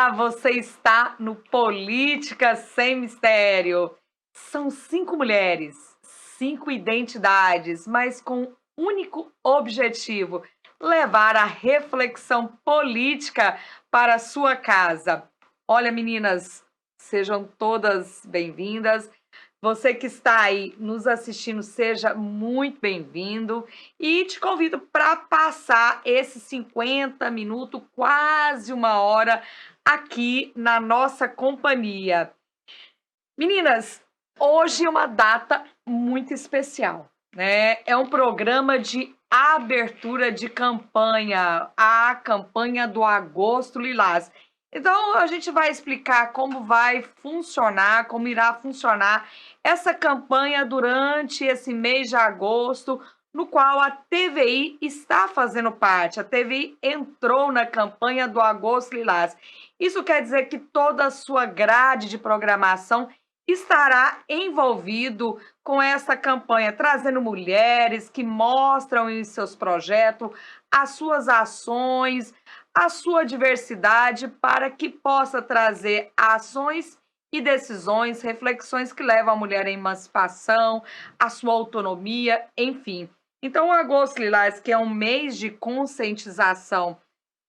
Olá, você está no Política Sem Mistério. São 5 mulheres, 5 identidades, mas com um único objetivo: levar a reflexão política para a sua casa. Olha, meninas, sejam todas bem-vindas. Você que está aí nos assistindo, seja muito bem-vindo e te convido para passar esses 50 minutos, quase uma hora, aqui na nossa companhia. Meninas, hoje é uma data muito especial, né? É um programa de abertura de campanha, a campanha do Agosto Lilás. Então, a gente vai explicar como vai funcionar, como irá funcionar essa campanha durante esse mês de agosto, no qual a TVI está fazendo parte. A TVI entrou na campanha do Agosto Lilás. Isso quer dizer que toda a sua grade de programação estará envolvido com essa campanha, trazendo mulheres que mostram em seus projetos as suas ações, a sua diversidade, para que possa trazer ações e decisões, reflexões que levam a mulher à emancipação, à sua autonomia, enfim. Então, o Agosto Lilás, que é um mês de conscientização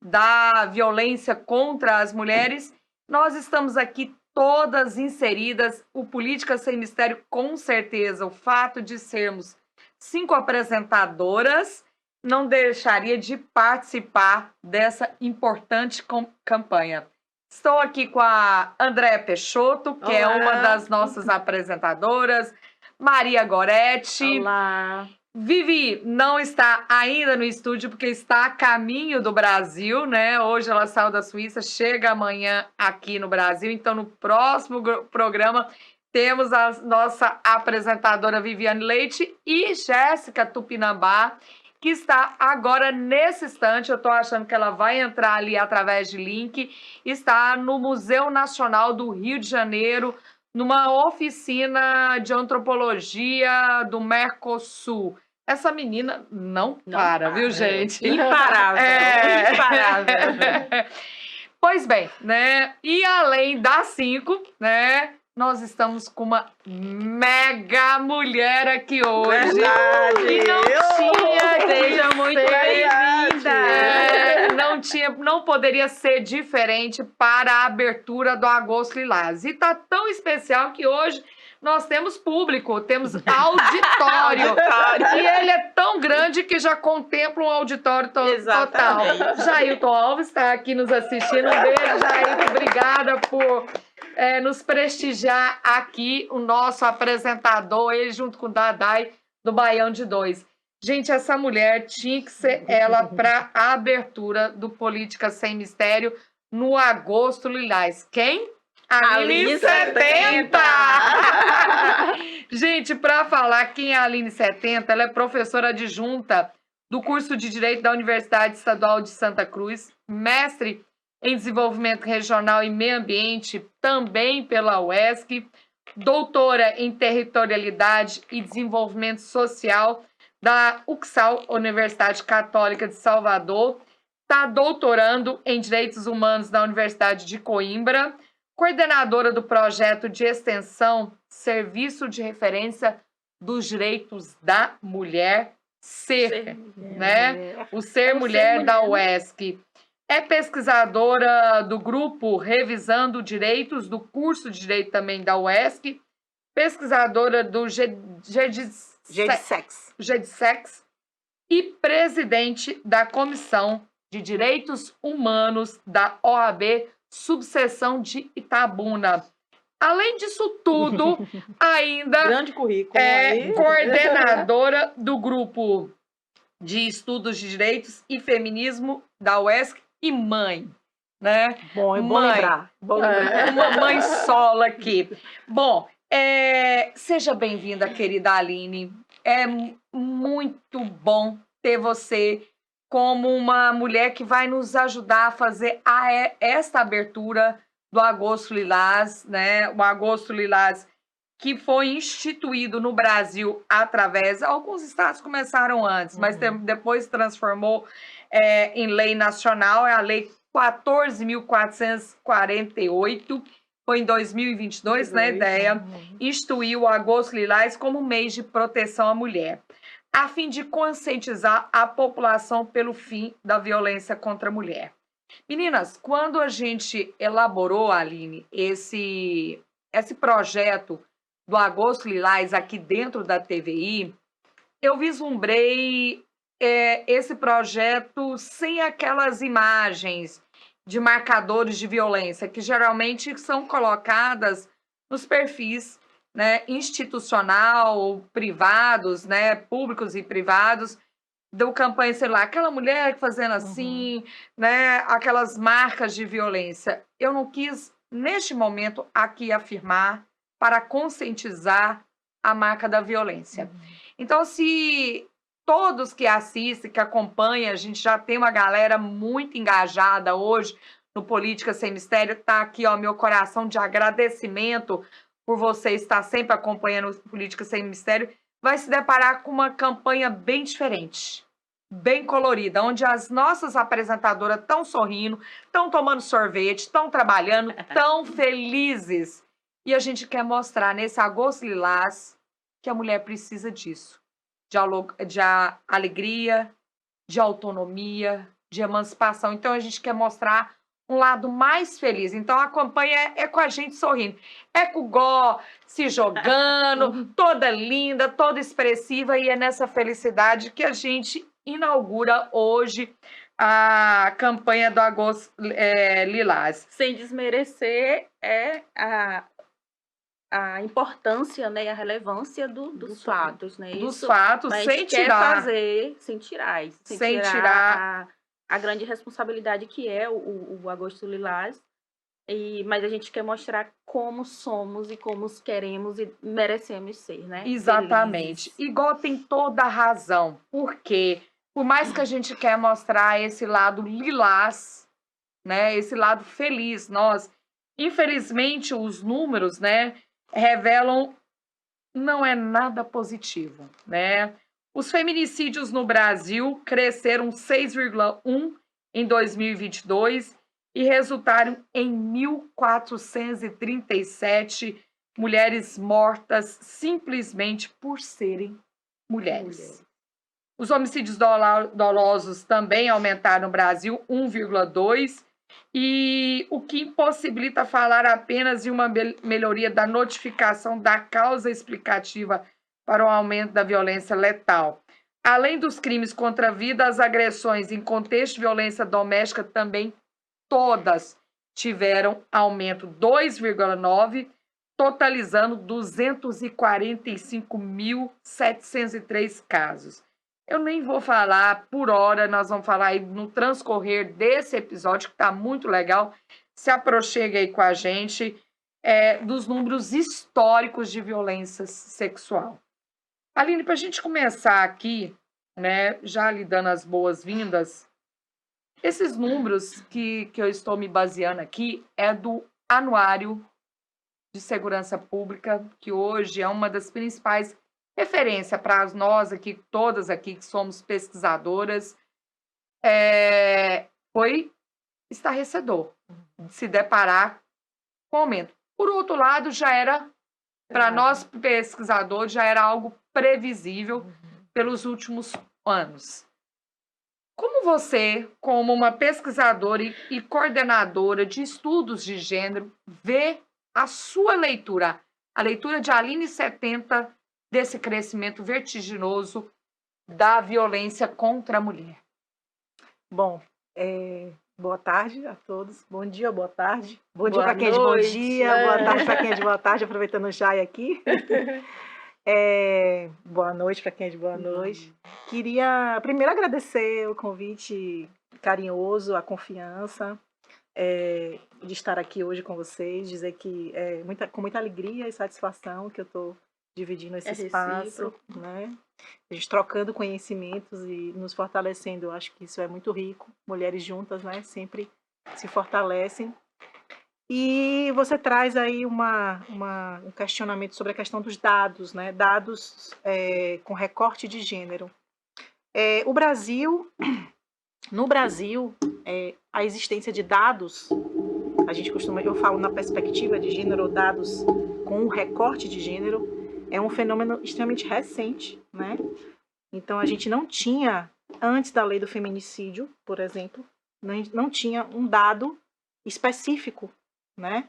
da violência contra as mulheres, nós estamos aqui todas inseridas. O Política Sem Mistério, com certeza, o fato de sermos 5 apresentadoras não deixaria de participar dessa importante campanha. Estou aqui com a Andréa Peixoto, que é uma das nossas apresentadoras, Maria Goretti. Olá. Vivi não está ainda no estúdio porque está a caminho do Brasil, né? Hoje ela saiu da Suíça, chega amanhã aqui no Brasil. Então, no próximo programa, temos a nossa apresentadora Viviane Leite e Jéssica Tupinambá, que está agora, nesse instante, eu estou achando que ela vai entrar ali através de link, está no Museu Nacional do Rio de Janeiro, numa oficina de antropologia do Mercosul. Essa menina não para, viu, gente? Imparável, imparável. Pois bem, né? E além das 5, né? Nós estamos com uma mega mulher aqui hoje. Verdade. E não tinha Seja muito bem-vinda. Não poderia ser diferente para a abertura do Agosto Lilás. E tá tão especial que hoje nós temos público, temos auditório. E ele é tão grande que já contempla um auditório total. Jailton Alves está aqui nos assistindo. Um beijo, Jailton. Obrigada por nos prestigiar aqui, o nosso apresentador, ele junto com o Dadai, do Baião de 2. Gente, essa mulher tinha que ser ela para a abertura do Política Sem Mistério no Agosto Lilás. Quem? Aline 70! Gente, para falar quem é a Aline 70, ela é professora adjunta do curso de Direito da Universidade Estadual de Santa Cruz, mestre em Desenvolvimento Regional e Meio Ambiente, também pela UESC, doutora em Territorialidade e Desenvolvimento Social da UCSAL, Universidade Católica de Salvador, está doutorando em Direitos Humanos na Universidade de Coimbra, coordenadora do projeto de extensão Serviço de Referência dos Direitos da Mulher, SER, né? O Ser Mulher da UESC. É pesquisadora do grupo Revisando Direitos, do curso de Direito também da UESC, pesquisadora do GEDSEX e presidente da Comissão de Direitos Humanos da OAB, subseção de Itabuna. Além disso tudo, ainda grande currículo, é coordenadora do grupo de Estudos de Direitos e Feminismo da UESC e mãe, né? Bom, é bom lembrar. Uma mãe solo aqui. Bom, seja bem-vinda, querida Aline. É muito bom ter você como uma mulher que vai nos ajudar a fazer esta abertura do Agosto Lilás, né? O Agosto Lilás que foi instituído no Brasil através... Alguns estados começaram antes, mas depois transformou em lei nacional, é a Lei 14.448, foi em 2022, né, ideia, instituiu o Agosto Lilás como mês de proteção à mulher, a fim de conscientizar a população pelo fim da violência contra a mulher. Meninas, quando a gente elaborou, Aline, esse projeto do Agosto Lilás aqui dentro da TVI, eu vislumbrei esse projeto sem aquelas imagens de marcadores de violência, que geralmente são colocadas nos perfis, né, institucional, privados, né, públicos e privados, do campanha celular, aquela mulher fazendo assim, né, aquelas marcas de violência. Eu não quis, neste momento, aqui afirmar para conscientizar a marca da violência. Então, se todos que assistem, que acompanham, a gente já tem uma galera muito engajada hoje no Política Sem Mistério, tá aqui, ó, meu coração de agradecimento por você estar sempre acompanhando Política Sem Mistério, vai se deparar com uma campanha bem diferente, bem colorida, onde as nossas apresentadoras estão sorrindo, estão tomando sorvete, estão trabalhando, estão felizes. E a gente quer mostrar nesse Agosto Lilás que a mulher precisa disso, de alegria, de autonomia, de emancipação. Então a gente quer mostrar um lado mais feliz. Então a campanha é com a gente sorrindo. É com o Gó se jogando, toda linda, toda expressiva, e é nessa felicidade que a gente inaugura hoje a campanha do Agosto Lilás. Sem desmerecer a importância, né, e a relevância dos fatos, né? Dos fatos, sem tirar. Sem tirar a grande responsabilidade que é o Agosto Lilás. Mas a gente quer mostrar como somos e como queremos e merecemos ser, né? Exatamente. Igual tem toda a razão. Porque, por mais que a gente quer mostrar esse lado lilás, né, esse lado feliz, infelizmente, os números, né, revelam não é nada positivo, né? Os feminicídios no Brasil cresceram 6,1 em 2022 e resultaram em 1.437 mulheres mortas simplesmente por serem mulheres. Os homicídios dolosos também aumentaram no Brasil, 1,2, e o que impossibilita falar apenas de uma melhoria da notificação da causa explicativa para o aumento da violência letal. Além dos crimes contra a vida, as agressões em contexto de violência doméstica também todas tiveram aumento 2,9, totalizando 245.703 casos. Eu nem vou falar por hora, nós vamos falar aí no transcorrer desse episódio, que está muito legal. Se aproxime aí com a gente dos números históricos de violência sexual. Aline, para a gente começar aqui, né, já lhe dando as boas-vindas, esses números que eu estou me baseando aqui é do Anuário de Segurança Pública, que hoje é uma das principais referências para nós aqui, todas aqui que somos pesquisadoras. Foi estarrecedor de se deparar com o aumento. Por outro lado, já era, para nós pesquisadores, já era algo previsível pelos últimos anos. Como você, como uma pesquisadora e coordenadora de estudos de gênero, vê a sua leitura, a leitura de Aline 70, desse crescimento vertiginoso da violência contra a mulher? Bom, boa tarde a todos. Bom dia, boa tarde. Bom dia para quem é de bom dia, boa tarde para quem é de boa tarde, aproveitando o Jai aqui. Boa noite para quem é de boa noite. Queria primeiro agradecer o convite carinhoso, a confiança de estar aqui hoje com vocês, dizer que com muita alegria e satisfação que eu estou dividindo esse espaço, né? A gente trocando conhecimentos e nos fortalecendo, eu acho que isso é muito rico. Mulheres juntas, né, sempre se fortalecem. E você traz aí um questionamento sobre a questão dos dados, né? Dados com recorte de gênero. No Brasil, a existência de dados, eu falo na perspectiva de gênero, dados com um recorte de gênero, é um fenômeno extremamente recente, né? Então, a gente não tinha, antes da lei do feminicídio, por exemplo, não tinha um dado específico, né,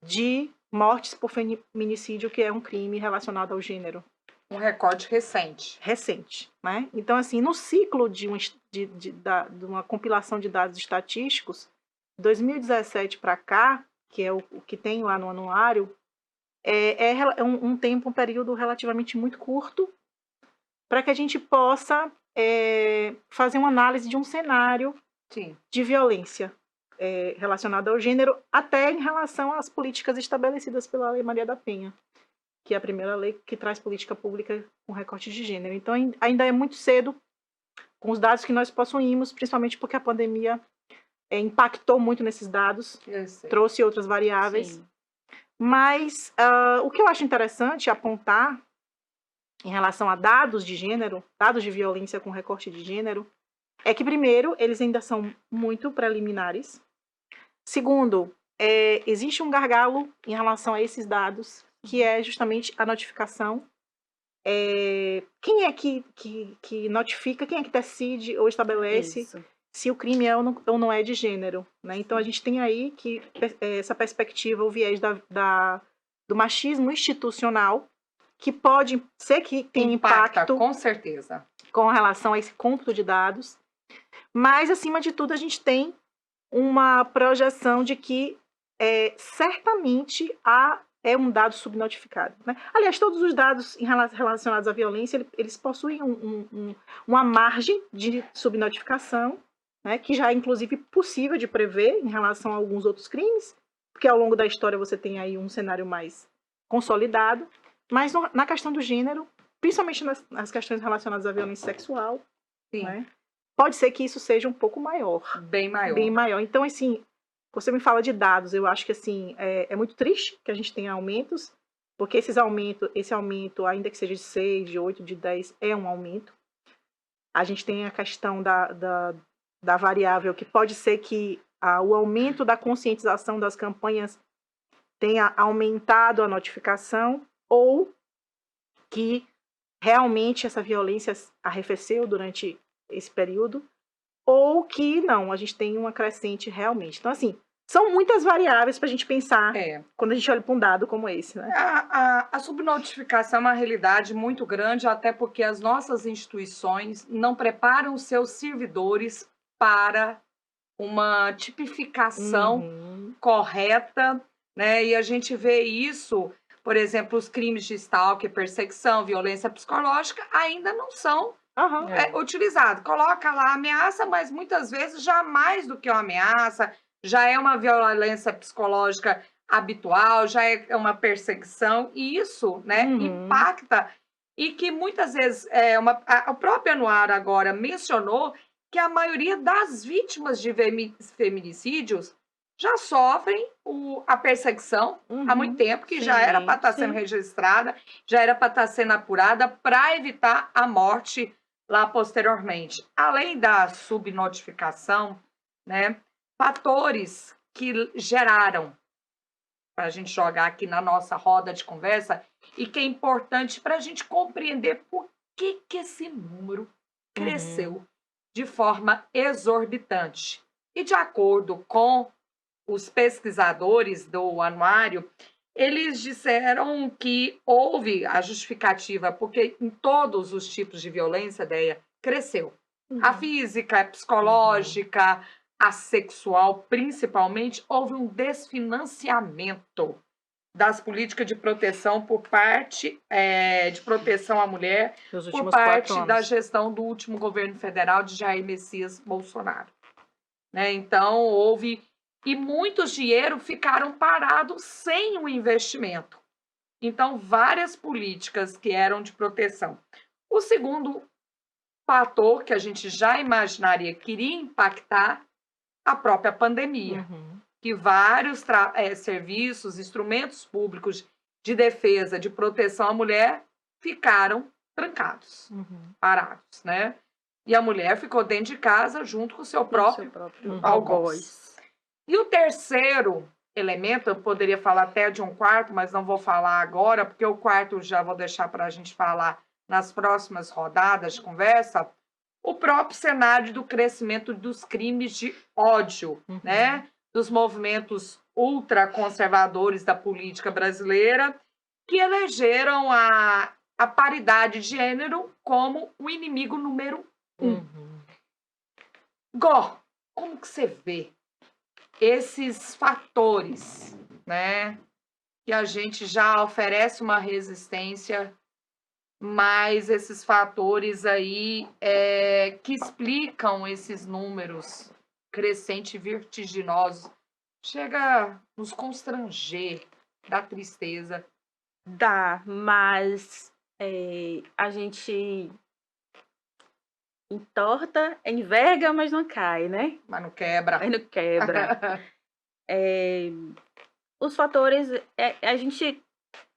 de mortes por feminicídio, que é um crime relacionado ao gênero. Um recorte recente. Recente, né? Então, assim, no ciclo de uma compilação de dados estatísticos, 2017 para cá, que é o que tem lá no anuário, é um período relativamente muito curto, para que a gente possa fazer uma análise de um cenário Sim. de violência relacionada ao gênero, até em relação às políticas estabelecidas pela Lei Maria da Penha, que é a primeira lei que traz política pública com recorte de gênero. Então, ainda é muito cedo, com os dados que nós possuímos, principalmente porque a pandemia impactou muito nesses dados, trouxe outras variáveis. Sim. Mas o que eu acho interessante apontar em relação a dados de gênero, dados de violência com recorte de gênero, é que, primeiro, eles ainda são muito preliminares. Segundo, existe um gargalo em relação a esses dados, que é justamente a notificação. Quem é que notifica, quem é que decide ou estabelece Isso. se o crime é ou não é de gênero, né? Então, a gente tem aí que essa perspectiva, o viés do machismo institucional, que pode ser que tenha impacto, com certeza, com relação a esse cômputo de dados. Mas, acima de tudo, a gente tem uma projeção de que certamente é um dado subnotificado, né? Aliás, todos os dados relacionados à violência, eles possuem uma margem de subnotificação, né, que já é, inclusive, possível de prever em relação a alguns outros crimes, porque ao longo da história você tem aí um cenário mais consolidado. Mas na questão do gênero, principalmente nas questões relacionadas à violência sexual, né, pode ser que isso seja um pouco maior. Bem maior. Bem maior. Então, assim, você me fala de dados, eu acho que, assim, é muito triste que a gente tenha aumentos, porque esse aumento, ainda que seja de 6, de 8, de 10, é um aumento. A gente tem a questão da variável, que pode ser que o aumento da conscientização das campanhas tenha aumentado a notificação, ou que realmente essa violência arrefeceu durante esse período, ou que não, a gente tem uma crescente realmente. Então, assim, são muitas variáveis para a gente pensar quando a gente olha para um dado como esse, né? A subnotificação é uma realidade muito grande, até porque as nossas instituições não preparam os seus servidores para uma tipificação correta, né? E a gente vê isso, por exemplo, os crimes de stalking, perseguição, violência psicológica ainda não são utilizados. Coloca lá ameaça, mas muitas vezes já mais do que uma ameaça, já é uma violência psicológica habitual, já é uma perseguição, e isso, né, impacta, e que muitas vezes o próprio anuário agora mencionou que a maioria das vítimas de feminicídios já sofrem a perseguição há muito tempo, que já era para estar sendo registrada, já era para estar sendo apurada para evitar a morte lá posteriormente. Além da subnotificação, né, fatores que geraram, para a gente jogar aqui na nossa roda de conversa, e que é importante para a gente compreender por que esse número cresceu de forma exorbitante. E de acordo com os pesquisadores do anuário, eles disseram que houve a justificativa, porque em todos os tipos de violência, Deia, cresceu. A física, a psicológica, a sexual, principalmente, houve um desfinanciamento das políticas de proteção por parte de proteção à mulher, por parte da gestão do último governo federal de Jair Messias Bolsonaro. Né? Então, houve... E muitos dinheiro ficaram parados sem o investimento. Então, várias políticas que eram de proteção. O segundo fator que a gente já imaginaria que iria impactar a própria pandemia. Que vários serviços, instrumentos públicos de defesa, de proteção à mulher, ficaram trancados, parados, né? E a mulher ficou dentro de casa junto com o seu próprio algoz. E o terceiro elemento, eu poderia falar até de um quarto, mas não vou falar agora, porque o quarto já vou deixar para a gente falar nas próximas rodadas de conversa, o próprio cenário do crescimento dos crimes de ódio, né? Dos movimentos ultraconservadores da política brasileira, que elegeram a paridade de gênero como o inimigo número 1. Gó, como que você vê esses fatores, né? Que a gente já oferece uma resistência, mas esses fatores aí que explicam esses números crescentes e vertiginosos, chega a nos constranger, dá tristeza. Dá, mas a gente entorta, enverga, mas não cai, né? Mas não quebra. Mas não quebra. Os fatores, a gente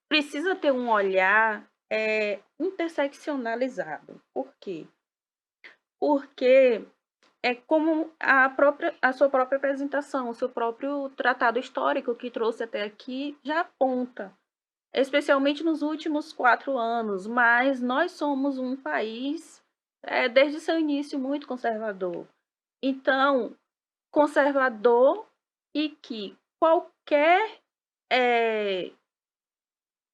precisa ter um olhar interseccionalizado. Por quê? Porque é como a sua própria apresentação, o seu próprio tratado histórico que trouxe até aqui já aponta, especialmente nos últimos 4 anos, mas nós somos um país, desde seu início, muito conservador. Então, conservador e que qualquer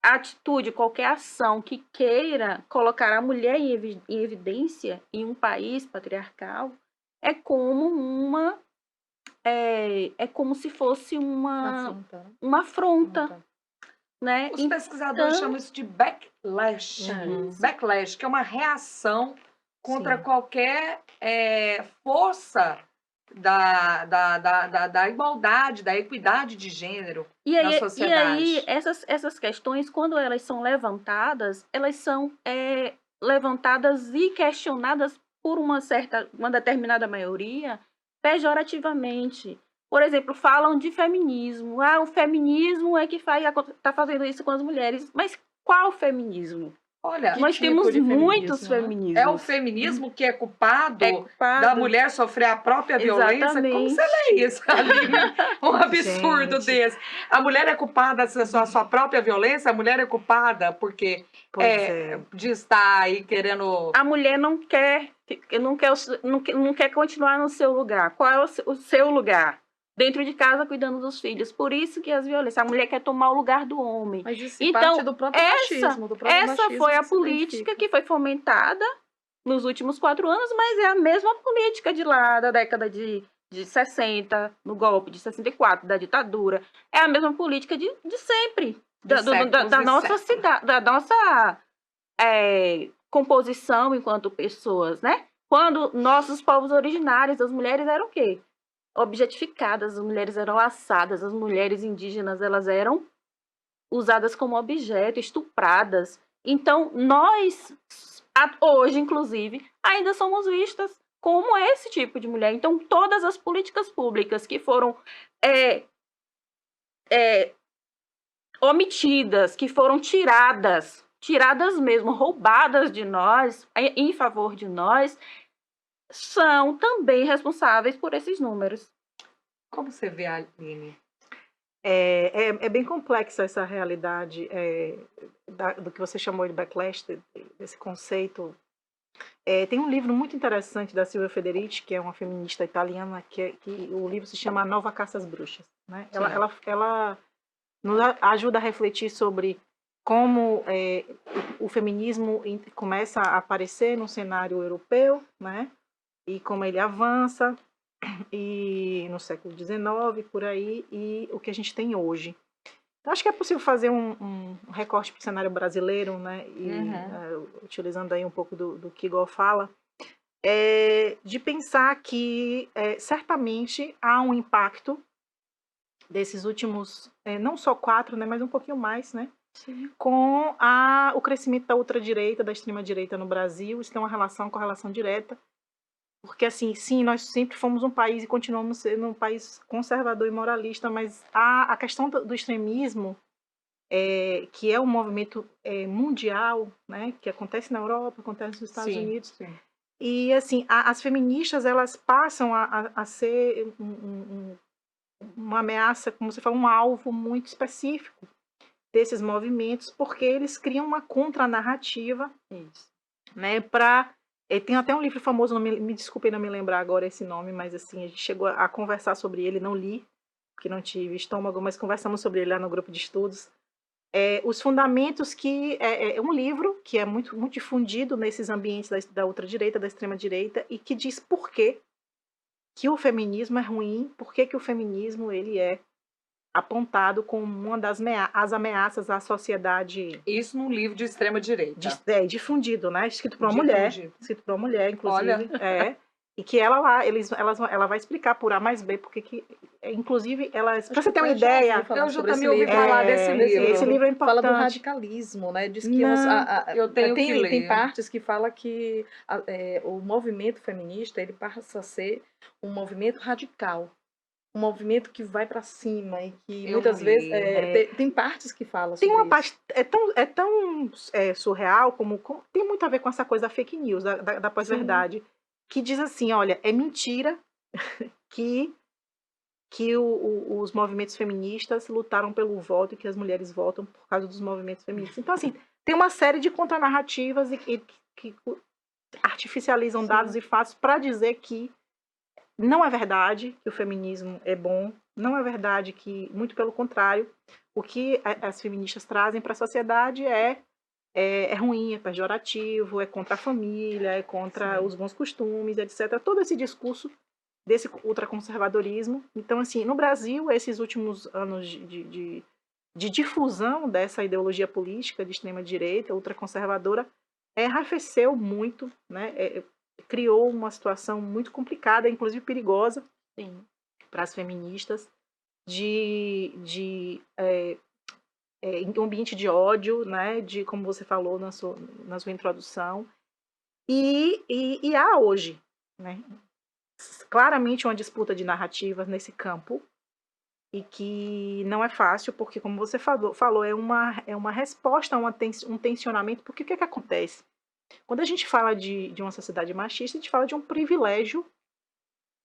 atitude, qualquer ação que queira colocar a mulher em evidência em um país patriarcal é como se fosse uma afronta. Né? Os pesquisadores chamam isso de backlash. Backlash, que é uma reação contra qualquer força da igualdade, da equidade de gênero na sociedade. E aí, essas questões, quando elas são levantadas, elas são levantadas e questionadas por uma determinada maioria pejorativamente. Por exemplo, falam de feminismo. O feminismo é que está fazendo isso com as mulheres. Mas qual feminismo? Olha, nós temos muitos feminismos. É o feminismo que é culpado da mulher sofrer a própria violência? Como você lê isso, Aline? Um absurdo desse. A mulher é culpada da sua própria violência? A mulher é culpada porque de estar aí querendo... A mulher não quer continuar no seu lugar. Qual é o seu lugar? Dentro de casa, cuidando dos filhos. Por isso que as violências... A mulher quer tomar o lugar do homem. Mas isso parte do próprio machismo. Essa foi a política que foi fomentada nos últimos 4 anos, mas é a mesma política de lá da década de 60, no golpe de 64, da ditadura. É a mesma política de sempre. Da nossa composição enquanto pessoas, né? Quando nossos povos originários, as mulheres eram o quê? Objetificadas, as mulheres eram laçadas, as mulheres indígenas elas eram usadas como objeto, estupradas. Então, nós, hoje, inclusive, ainda somos vistas como esse tipo de mulher. Então, todas as políticas públicas que foram omitidas, que foram tiradas mesmo, roubadas de nós, em favor de nós, são também responsáveis por esses números. Como você vê, Aline? É bem complexa essa realidade do que você chamou de backlash, desse conceito. Tem um livro muito interessante da Silvia Federici, que é uma feminista italiana, que o livro se chama A Nova Caça às Bruxas. Né? Ela nos ajuda a refletir sobre como o feminismo começa a aparecer no cenário europeu, né? E como ele avança e no século XIX, por aí, e o que a gente tem hoje. Então, acho que é possível fazer um recorte para o cenário brasileiro, né? E, utilizando aí um pouco do que Gó fala, de pensar que certamente há um impacto desses últimos, não só 4, né, mas um pouquinho mais, né? Sim. Com o crescimento da ultradireita, da extrema-direita no Brasil. Isso tem uma correlação direta. Porque, assim, sim, nós sempre fomos um país e continuamos sendo um país conservador e moralista, mas a questão do extremismo, que é um movimento mundial, né, que acontece na Europa, acontece nos Estados Unidos, E, assim, as feministas, elas passam a ser uma ameaça, como você fala, um alvo muito específico desses movimentos, porque eles criam uma contranarrativa, né, tem até um livro famoso, me desculpem não me lembrar agora esse nome, mas assim, a gente chegou a conversar sobre ele, não li, porque não tive estômago, mas conversamos sobre ele lá no grupo de estudos. Os fundamentos, que é um livro que é muito, muito difundido nesses ambientes da ultradireita, da extrema-direita, e que diz por que o feminismo é ruim, por que o feminismo ele é apontado como uma das ameaças à sociedade. Isso num livro de extrema-direita. Difundido, né? Escrito por uma mulher, inclusive. Olha. E que ela vai explicar por A mais B, porque inclusive, para você ter uma ideia. Eu já também ouvi falar desse livro. Esse livro é importante. Fala do radicalismo, né? Diz que eu tenho que ler. Tem partes que fala que o movimento feminista ele passa a ser um movimento radical. Um movimento que vai para cima e que muitas vezes tem partes que falam sobre tem uma isso. parte tão surreal, como tem muito a ver com essa coisa da fake news, da pós-verdade, que diz assim, olha, é mentira que os movimentos feministas lutaram pelo voto e que as mulheres votam por causa dos movimentos feministas. Então, assim, tem uma série de contranarrativas que artificializam dados e fatos para dizer que não é verdade que o feminismo é bom, não é verdade que, muito pelo contrário, o que as feministas trazem para a sociedade é ruim, é pejorativo, é contra a família, é contra os bons costumes, etc. Todo esse discurso desse ultraconservadorismo. Então, assim, no Brasil, esses últimos anos de difusão dessa ideologia política de extrema-direita, ultraconservadora, arrefeceu muito, né? Criou uma situação muito complicada, inclusive perigosa, para as feministas, em um ambiente de ódio, né? De, como você falou na sua introdução. E há hoje, né? Claramente uma disputa de narrativas nesse campo, e que não é fácil, porque, como você falou, é uma resposta a um tensionamento, porque o que acontece? Quando a gente fala de uma sociedade machista, a gente fala de um privilégio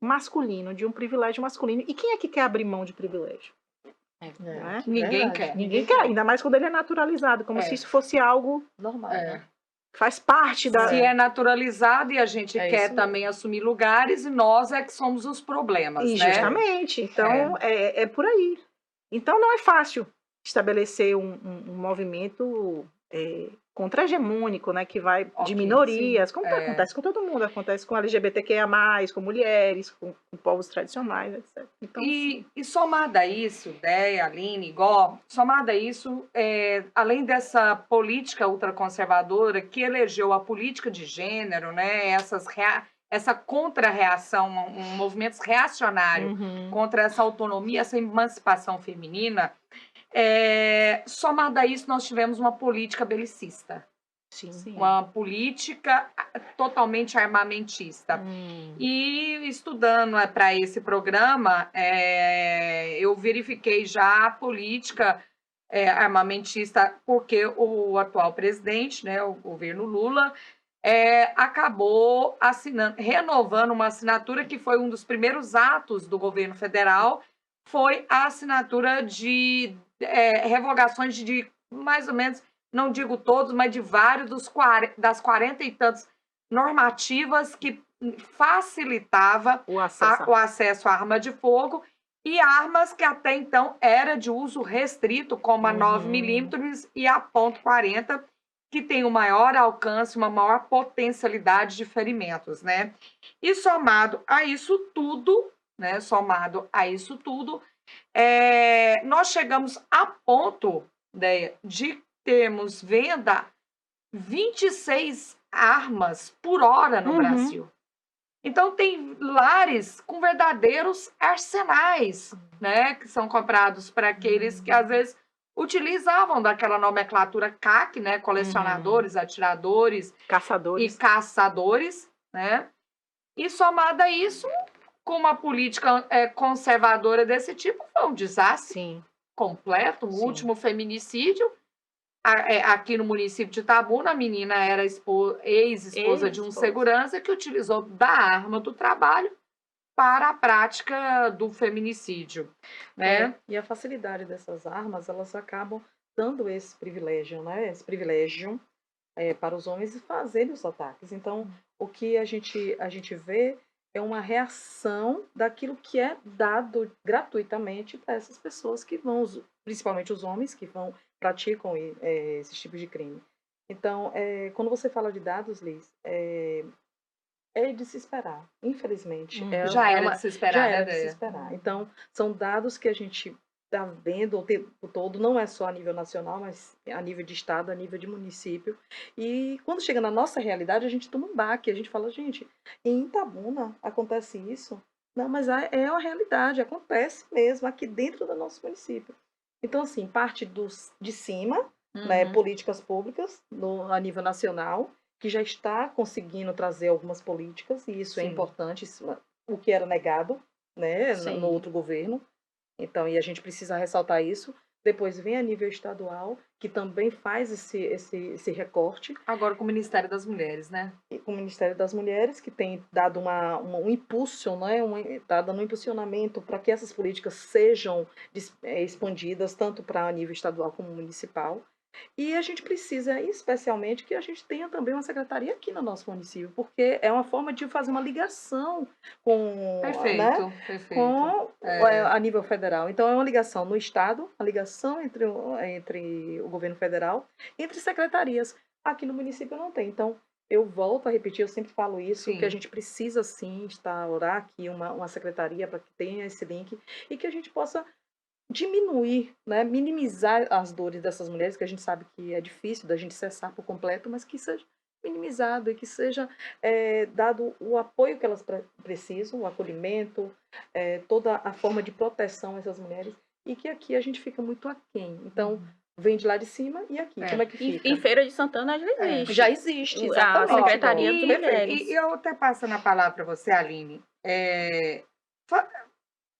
masculino, E quem é que quer abrir mão de privilégio? Né? Ninguém quer. Ninguém quer, ainda mais quando ele é naturalizado, como se isso fosse algo normal. Né? Faz parte da... Se é naturalizado e a gente quer também assumir lugares, e nós é que somos os problemas, né? Justamente. Então, é por aí. Então, não é fácil estabelecer um movimento contra-hegemônico, né, que vai de minorias, como acontece com todo mundo, acontece com LGBTQIA+, com mulheres, com povos tradicionais, etc. Então, e somada a isso, Déia, Aline, Igor, somada a isso, além dessa política ultraconservadora que elegeu a política de gênero, né, essa contra-reação, movimentos reacionários contra essa autonomia, essa emancipação feminina, somado a isso, nós tivemos uma política belicista. Sim. Uma política totalmente armamentista. E estudando para esse programa, eu verifiquei já a política armamentista, porque o atual presidente, né, o governo Lula, acabou renovando uma assinatura que foi um dos primeiros atos do governo federal, foi a assinatura de revogações de mais ou menos, não digo todos, mas de vários das 40 e tantas normativas que facilitava o acesso à arma de fogo, e armas que até então era de uso restrito, como a 9mm e a .40, que tem um maior alcance, uma maior potencialidade de ferimentos, né? E somado a isso tudo, nós chegamos a ponto, né, de termos venda 26 armas por hora no Brasil. Então, tem lares com verdadeiros arsenais, né, que são comprados para aqueles que, às vezes, utilizavam daquela nomenclatura CAC, né, colecionadores, atiradores, caçadores, né? E, somado a isso, com uma política conservadora desse tipo, foi um desastre completo, o último feminicídio. aqui no município de Itabuna, a menina era ex-esposa de um Ex-esposa. segurança que utilizou da arma do trabalho para a prática do feminicídio, né? E a facilidade dessas armas, elas acabam dando esse privilégio, né? Esse privilégio para os homens fazerem os ataques. Então, o que a gente vê é uma reação daquilo que é dado gratuitamente para essas pessoas que vão, principalmente os homens que praticam esses tipos de crime. Então, quando você fala de dados, Liz, é de se esperar, infelizmente. Já era de se esperar, Já né, era de se Déia? esperar. Então, são dados que a gente está vendo o tempo todo, não é só a nível nacional, mas a nível de estado, a nível de município. E quando chega na nossa realidade, a gente toma um baque, a gente fala, gente, em Itabuna acontece isso? Não, mas é uma realidade, acontece mesmo aqui dentro do nosso município. Então, assim, parte de cima, né, políticas públicas a nível nacional, que já está conseguindo trazer algumas políticas, e isso é Sim. importante, o que era negado, né, Sim. no outro governo. Então, e a gente precisa ressaltar isso. Depois vem a nível estadual, que também faz esse recorte. Agora com o Ministério das Mulheres, né? E com o Ministério das Mulheres, que tem dado um impulso, né? Está dando um impulsionamento para que essas políticas sejam expandidas, tanto para nível estadual como municipal. E a gente precisa, especialmente, que a gente tenha também uma secretaria aqui no nosso município, porque é uma forma de fazer uma ligação com, né, com a nível federal. Então, é uma ligação no Estado, a ligação entre o governo federal, entre secretarias. Aqui no município não tem. Então, eu volto a repetir, eu sempre falo isso, que a gente precisa, sim, instaurar aqui uma secretaria para que tenha esse link e que a gente possa diminuir, né, minimizar as dores dessas mulheres, que a gente sabe que é difícil da gente cessar por completo, mas que seja minimizado e que seja dado o apoio que elas precisam, o acolhimento, toda a forma de proteção a essas mulheres, e que aqui a gente fica muito aquém. Então, vem de lá de cima e aqui, como é que fica? Em Feira de Santana já existe. Já existe, A exatamente. Secretaria de Mulheres. E eu até passando a palavra para você, Aline,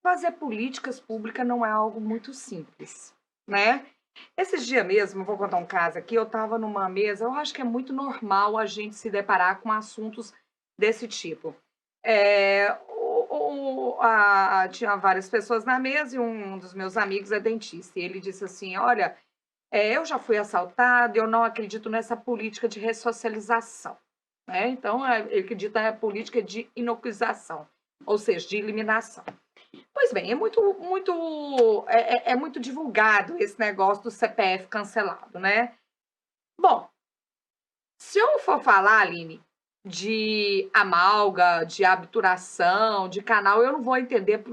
fazer políticas públicas não é algo muito simples, né? Esses dias mesmo, vou contar um caso aqui, eu estava numa mesa, eu acho que é muito normal a gente se deparar com assuntos desse tipo. Tinha várias pessoas na mesa e um dos meus amigos é dentista, e ele disse assim, olha, eu já fui assaltado, eu não acredito nessa política de ressocialização, né? Então, ele acredita na política de inocuização, ou seja, de eliminação. Pois bem, é muito divulgado esse negócio do CPF cancelado, né? Bom, se eu for falar, Aline, de amalga, de abituração, de canal, eu não vou entender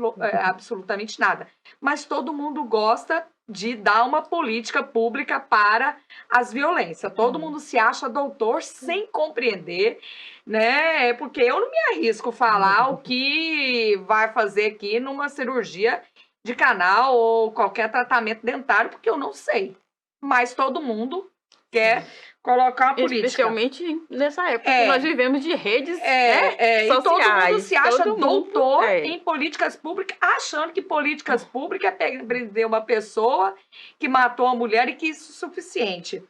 absolutamente nada. Mas todo mundo gosta de dar uma política pública para as violências. Todo mundo se acha doutor sem compreender, né? Porque eu não me arrisco falar o que vai fazer aqui numa cirurgia de canal ou qualquer tratamento dentário, porque eu não sei. Mas todo mundo quer colocar uma política. Especialmente nessa época que nós vivemos de redes sociais. E todo mundo se acha doutor em políticas públicas, achando que políticas públicas é prender uma pessoa que matou uma mulher e que isso é suficiente.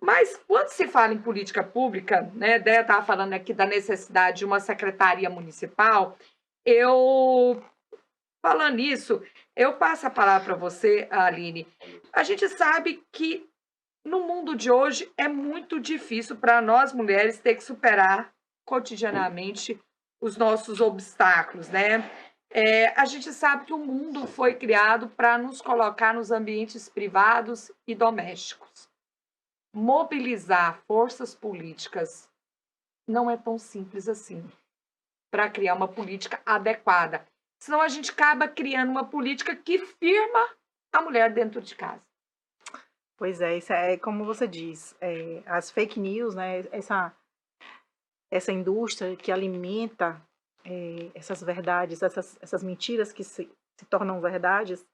Mas quando se fala em política pública, né, Déia estava falando aqui da necessidade de uma secretaria municipal, falando nisso, eu passo a palavra para você, Aline. A gente sabe que no mundo de hoje é muito difícil para nós mulheres ter que superar cotidianamente os nossos obstáculos, né? A gente sabe que o mundo foi criado para nos colocar nos ambientes privados e domésticos. Mobilizar forças políticas não é tão simples assim para criar uma política adequada. Senão a gente acaba criando uma política que firma a mulher dentro de casa. Pois é, isso é como você diz, as fake news, né, essa indústria que alimenta essas verdades, essas mentiras que se tornam verdades,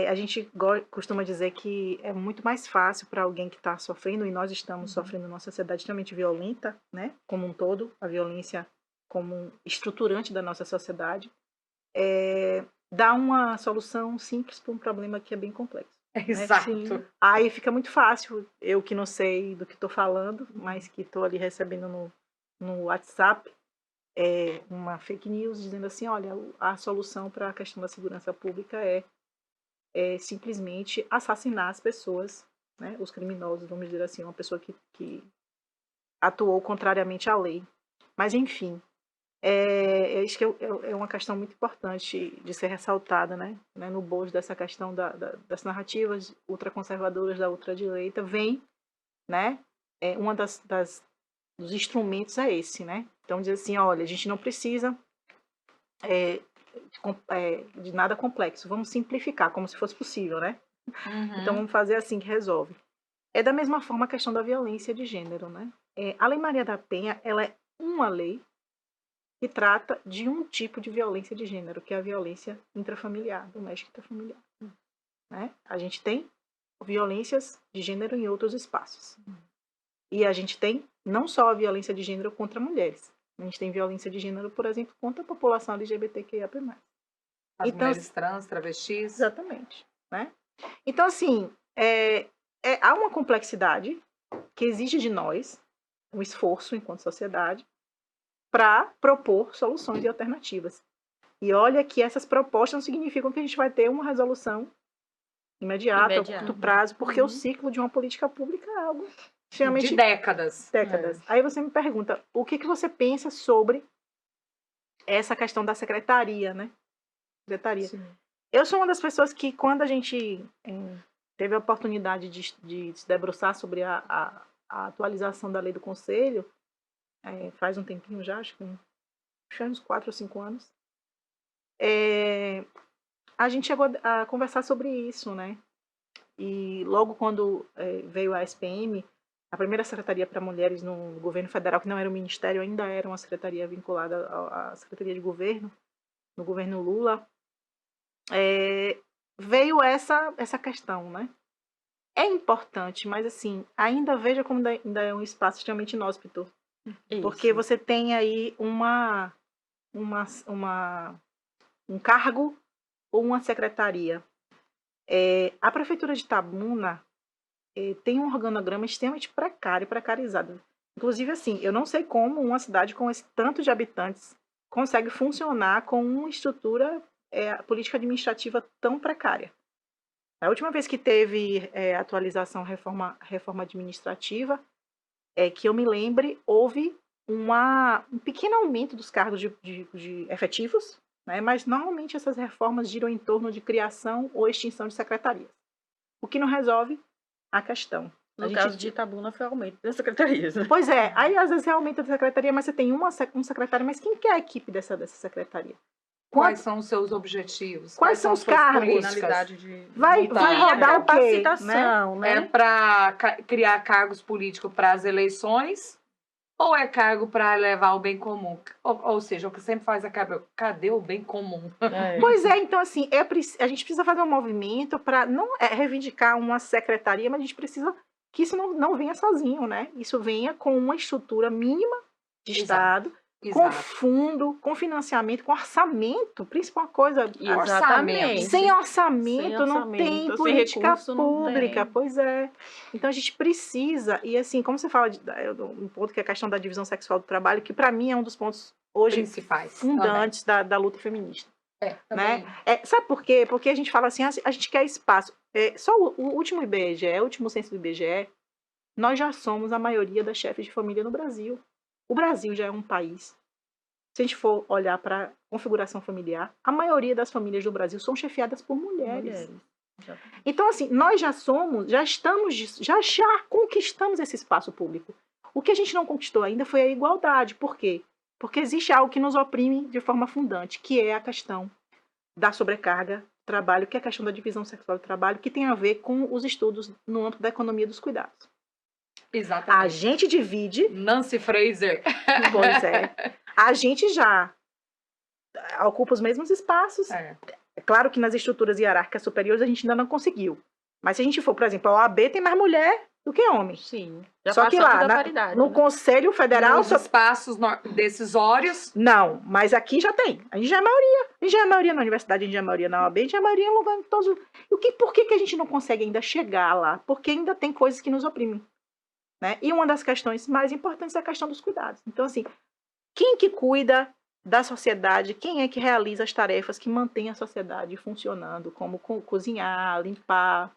a gente costuma dizer que é muito mais fácil para alguém que está sofrendo, e nós estamos sofrendo numa sociedade extremamente violenta, né, como um todo, a violência como um estruturante da nossa sociedade, dar uma solução simples para um problema que é bem complexo. Exato. Aí fica muito fácil, eu que não sei do que estou falando, mas que estou ali recebendo no WhatsApp, uma fake news dizendo assim, olha, a solução para a questão da segurança pública é simplesmente assassinar as pessoas, né, os criminosos, vamos dizer assim, uma pessoa que atuou contrariamente à lei. Mas, enfim, acho que é uma questão muito importante de ser ressaltada, né? No bojo dessa questão das narrativas ultraconservadoras da ultradireita, vem, né? Uma dos instrumentos é esse, né? Então, diz assim, olha, a gente não precisa de nada complexo, vamos simplificar, como se fosse possível, né? Então, vamos fazer assim que resolve. É da mesma forma a questão da violência de gênero, né? A Lei Maria da Penha, ela é uma lei que trata de um tipo de violência de gênero, que é a violência intrafamiliar, doméstica intrafamiliar. Né? A gente tem violências de gênero em outros espaços. E a gente tem não só a violência de gênero contra mulheres, a gente tem violência de gênero, por exemplo, contra a população LGBTQIA+. As mulheres trans, travestis. Exatamente. Né? Então, assim, há uma complexidade que exige de nós um esforço enquanto sociedade para propor soluções e alternativas. E olha que essas propostas não significam que a gente vai ter uma resolução imediata, a curto prazo, porque o ciclo de uma política pública é algo extremamente... De décadas. Aí você me pergunta, o que você pensa sobre essa questão da secretaria, né? Secretaria. Sim. Eu sou uma das pessoas que, quando a gente teve a oportunidade de se debruçar sobre a atualização da lei do Conselho, faz um tempinho já, acho que uns 4 ou 5 anos, a gente chegou a conversar sobre isso, né? E logo quando veio a SPM, a primeira secretaria para mulheres no governo federal, que não era um ministério, ainda era uma secretaria vinculada à Secretaria de Governo, no governo Lula, veio essa questão, né? É importante, mas assim, ainda veja como ainda é um espaço extremamente inóspito. Isso. Porque você tem aí um cargo ou uma secretaria. A Prefeitura de Itabuna tem um organograma extremamente precário e precarizado. Inclusive, assim, eu não sei como uma cidade com esse tanto de habitantes consegue funcionar com uma estrutura política administrativa tão precária. A última vez que teve atualização, reforma administrativa, que eu me lembre, houve um pequeno aumento dos cargos de efetivos, né? Mas normalmente essas reformas giram em torno de criação ou extinção de secretarias, o que não resolve a questão. No caso de Itabuna foi aumento das secretarias. Né? Pois é, aí às vezes é aumento da secretaria, mas você tem um secretário, mas quem que é a equipe dessa secretaria? Quais são os seus objetivos? Quais são os cargos? Vai rodar o quê? Né? É para criar cargos políticos para as eleições ou é cargo para levar o bem comum? Ou seja, o que sempre faz cadê o bem comum? Pois é, então assim, a gente precisa fazer um movimento para não reivindicar uma secretaria, mas a gente precisa que isso não venha sozinho, né? Isso venha com uma estrutura mínima de Estado, com fundo, com financiamento, com orçamento, principal coisa. Orçamento. Sem orçamento não tem política pública. Não tem. Pois é. Então a gente precisa, e assim, como você fala um ponto que é a questão da divisão sexual do trabalho, que para mim é um dos pontos hoje principais, fundantes da luta feminista. Né? Sabe por quê? Porque a gente fala assim, a gente quer espaço. Só o último IBGE, o último censo do IBGE, nós já somos a maioria das chefes de família no Brasil. O Brasil já é um país. Se a gente for olhar para a configuração familiar, a maioria das famílias do Brasil são chefiadas por mulheres. Então, assim, nós já conquistamos esse espaço público. O que a gente não conquistou ainda foi a igualdade. Por quê? Porque existe algo que nos oprime de forma fundante, que é a questão da sobrecarga do trabalho, que é a questão da divisão sexual do trabalho, que tem a ver com os estudos no âmbito da economia dos cuidados. Exatamente. A gente divide... Nancy Fraser. Pois é. A gente já ocupa os mesmos espaços. É claro que nas estruturas hierárquicas superiores a gente ainda não conseguiu. Mas se a gente for, por exemplo, a OAB tem mais mulher do que homem. Sim. Já Só que passamos lá, da paridade, no né? Conselho Federal... Nos espaços decisórios. Não, mas aqui já tem. A gente já é maioria. A gente já é maioria na universidade, a gente já é maioria na OAB, a gente já é maioria em lugar em todos. E por que a gente não consegue ainda chegar lá? Porque ainda tem coisas que nos oprimem. Né? E uma das questões mais importantes é a questão dos cuidados. Então, assim, quem que cuida da sociedade, quem é que realiza as tarefas que mantêm a sociedade funcionando, como cozinhar, limpar?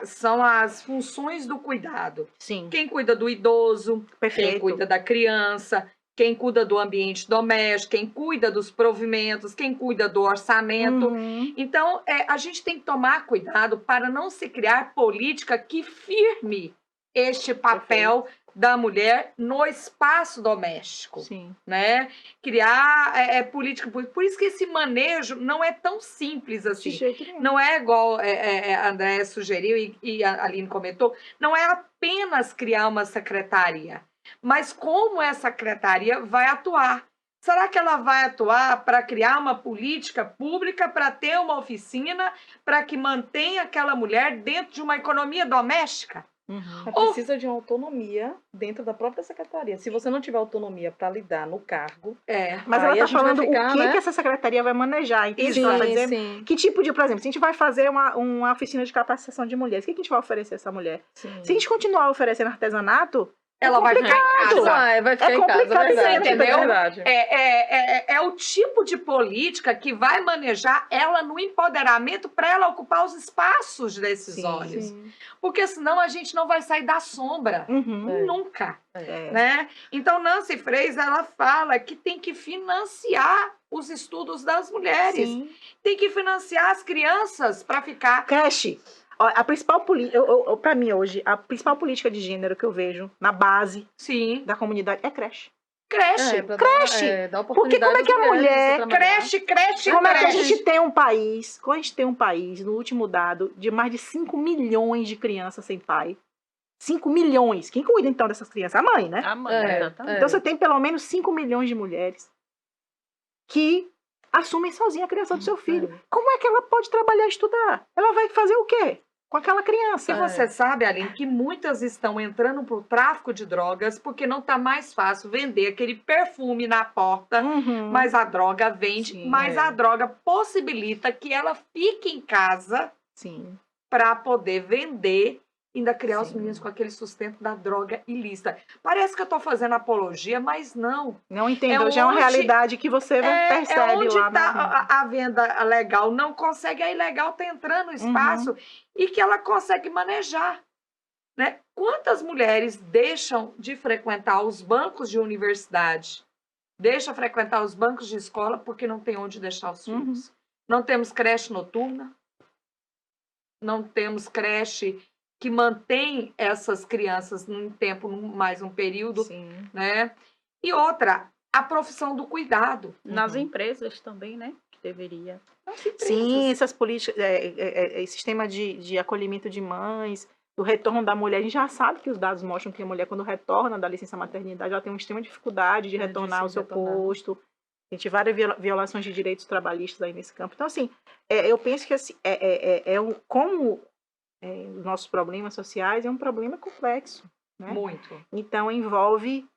São as funções do cuidado. Sim. Quem cuida do idoso, Perfeito. quem cuida da criança, quem cuida do ambiente doméstico, quem cuida dos provimentos, quem cuida do orçamento. Então, a gente tem que tomar cuidado para não se criar política que firme este papel da mulher no espaço doméstico. Sim. Né? Criar política. Por isso que esse manejo não é tão simples assim. De jeito nenhum. Não é igual a Andréa sugeriu e a Aline comentou, não é apenas criar uma secretaria, mas como essa secretaria vai atuar. Será que ela vai atuar para criar uma política pública, para ter uma oficina, para que mantenha aquela mulher dentro de uma economia doméstica? Mas precisa de uma autonomia dentro da própria secretaria. Se você não tiver autonomia para lidar no cargo... Mas ela está falando ficar, o que, né? que essa secretaria vai manejar. Entende? Sim, Ela vai dizer sim. que tipo de, por exemplo, se a gente vai fazer uma oficina de capacitação de mulheres, o que a gente vai oferecer a essa mulher? Sim. Se a gente continuar oferecendo artesanato, Ela vai ficar em casa. Vai ficar em casa, complicado, verdade, entendeu? verdade. É o tipo de política que vai manejar ela no empoderamento para ela ocupar os espaços decisórios. Sim. Porque senão a gente não vai sair da sombra. Nunca. Né? Então, Nancy Fraser, ela fala que tem que financiar os estudos das mulheres. Sim. Tem que financiar as crianças para ficar... Creche. Ó, a principal política, para mim hoje, a principal política de gênero que eu vejo na base Sim. da comunidade é creche. Creche. Creche. Dar Porque como é que a mulher... Creche. Como é que a gente tem um país, quando a gente tem um país, no último dado, de mais de 5 milhões de crianças sem pai? 5 milhões. Quem cuida, então, dessas crianças? A mãe, né? A mãe, exatamente. Então, você tem pelo menos 5 milhões de mulheres que assumem sozinha a criação do seu filho. Como é que ela pode trabalhar e estudar? Ela vai fazer o quê com aquela criança? E você sabe, Aline, que muitas estão entrando para o tráfico de drogas porque não está mais fácil vender aquele perfume na porta, mas a droga vende, Sim, mas a droga possibilita que ela fique em casa Sim. para poder vender, ainda criar os Sim. meninos com aquele sustento da droga ilícita. Parece que eu estou fazendo apologia, mas não. Não entendeu, já é uma onde- realidade que você percebe onde lá. está a venda legal não consegue, a ilegal está entrando no espaço e que ela consegue manejar. Né? Quantas mulheres deixam de frequentar os bancos de universidade, deixam de frequentar os bancos de escola porque não tem onde deixar os filhos? Não temos creche noturna, não temos creche que mantém essas crianças num tempo, mais um período, Sim. né? E outra, a profissão do cuidado. Nas empresas também, né? Que deveria. Sim, essas políticas, esse sistema de acolhimento de mães, do retorno da mulher, a gente já sabe que os dados mostram que a mulher, quando retorna da licença maternidade, ela tem uma extrema dificuldade de retornar ao seu posto. Tem várias violações de direitos trabalhistas aí nesse campo. Então, assim, eu penso que assim, como os nossos problemas sociais é um problema complexo, né? Muito. Então, envolve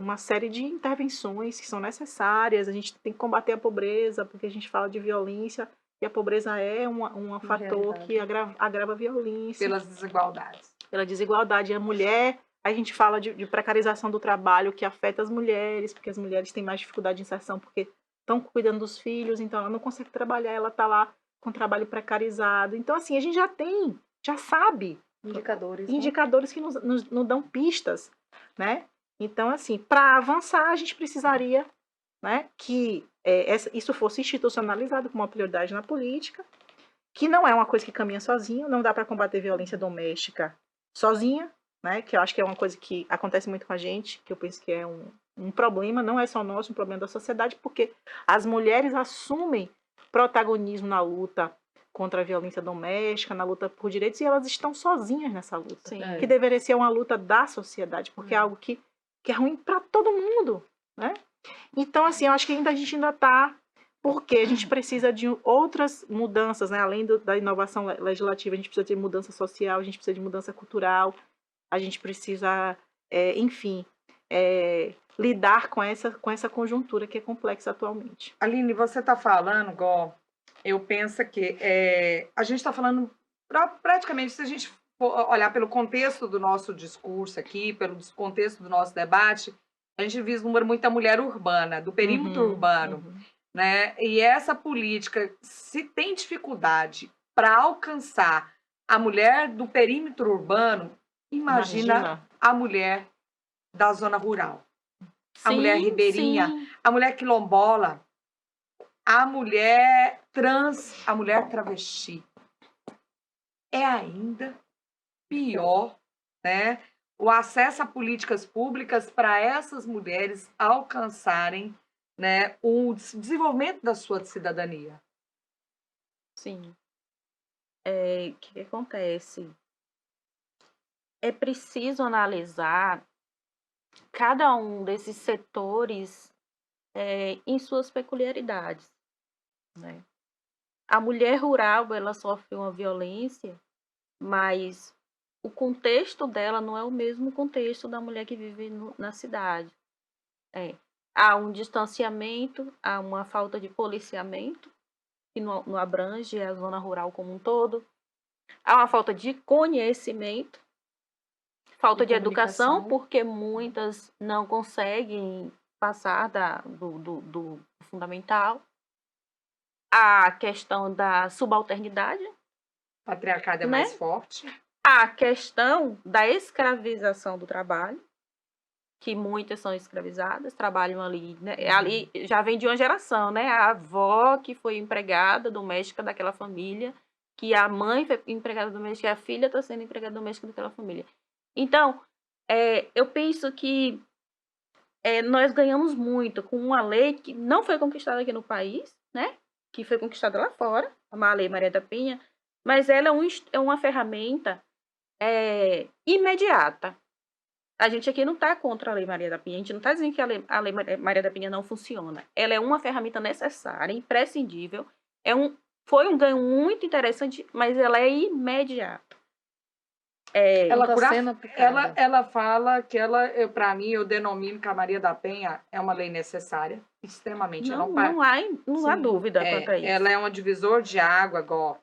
uma série de intervenções que são necessárias. A gente tem que combater a pobreza, porque a gente fala de violência, e a pobreza é um fator que agrava a violência. Pelas desigualdades. Pela desigualdade. E a mulher, a gente fala de precarização do trabalho, que afeta as mulheres, porque as mulheres têm mais dificuldade de inserção, porque estão cuidando dos filhos, então ela não consegue trabalhar, ela está lá com trabalho precarizado. Então, assim, a gente já sabe indicadores que nos dão pistas, né? Então, assim, para avançar, a gente precisaria, né, que isso fosse institucionalizado como uma prioridade na política, que não é uma coisa que caminha sozinha, não dá para combater violência doméstica sozinha, né, que eu acho que é uma coisa que acontece muito com a gente, que eu penso que é um problema, não é só nosso, um problema da sociedade, porque as mulheres assumem protagonismo na luta contra a violência doméstica, na luta por direitos, e elas estão sozinhas nessa luta. Sim. Que deveria ser uma luta da sociedade, porque é algo que é ruim para todo mundo, né? Então, assim, eu acho que a gente ainda está porque a gente precisa de outras mudanças, né? Além da inovação legislativa, a gente precisa de mudança social, a gente precisa de mudança cultural, a gente precisa, enfim, lidar com essa conjuntura que é complexa atualmente. Aline, você está falando, igual, eu penso que a gente está falando, praticamente, se a gente for olhar pelo contexto do nosso discurso aqui, pelo contexto do nosso debate, a gente vislumbra muita mulher urbana, do perímetro urbano. Né? E essa política, se tem dificuldade para alcançar a mulher do perímetro urbano, imagina a mulher da zona rural, a mulher ribeirinha, a mulher quilombola, a mulher trans, a mulher travesti. É ainda pior, né? O acesso a políticas públicas para essas mulheres alcançarem, né, o desenvolvimento da sua cidadania. Sim. O que acontece? É preciso analisar cada um desses setores em suas peculiaridades, né? A mulher rural, ela sofre uma violência, mas o contexto dela não é o mesmo contexto da mulher que vive na cidade. Há um distanciamento, há uma falta de policiamento, que não abrange a zona rural como um todo. Há uma falta de conhecimento, falta de educação, porque muitas não conseguem passar do fundamental. A questão da subalternidade. O patriarcado é mais forte. A questão da escravização do trabalho, que muitas são escravizadas, trabalham ali, né? Ali já vem de uma geração, né? A avó que foi empregada doméstica daquela família, que a mãe foi empregada doméstica, e a filha está sendo empregada doméstica daquela família. Então, eu penso que nós ganhamos muito com uma lei que não foi conquistada aqui no país, né? Que foi conquistada lá fora, a Lei Maria da Penha, mas ela é uma ferramenta imediata. A gente aqui não está contra a Lei Maria da Penha, a gente não está dizendo que a lei Maria da Penha não funciona. Ela é uma ferramenta necessária, imprescindível, foi um ganho muito interessante, mas ela é imediata. Ela fala que para mim, eu denomino que a Maria da Penha é uma lei necessária, extremamente. Não há dúvida quanto a isso. Ela é um divisor de água, igual.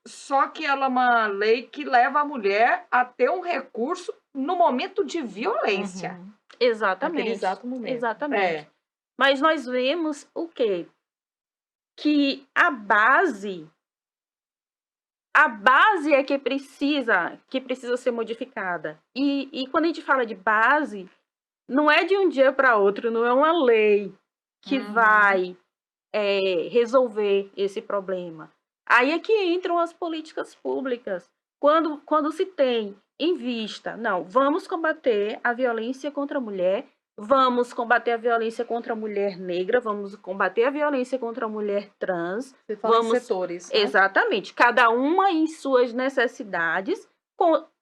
Só que ela é uma lei que leva a mulher a ter um recurso no momento de violência. Exatamente. Naquele exato momento. Exatamente. Mas nós vemos o quê? Que a base é que precisa ser modificada. E quando a gente fala de base, não é de um dia para outro, não é uma lei que vai resolver esse problema. Aí é que entram as políticas públicas. Quando se tem em vista, não, vamos combater a violência contra a mulher, vamos combater a violência contra a mulher negra, vamos combater a violência contra a mulher trans. Você fala em setores, né? Exatamente, cada uma em suas necessidades.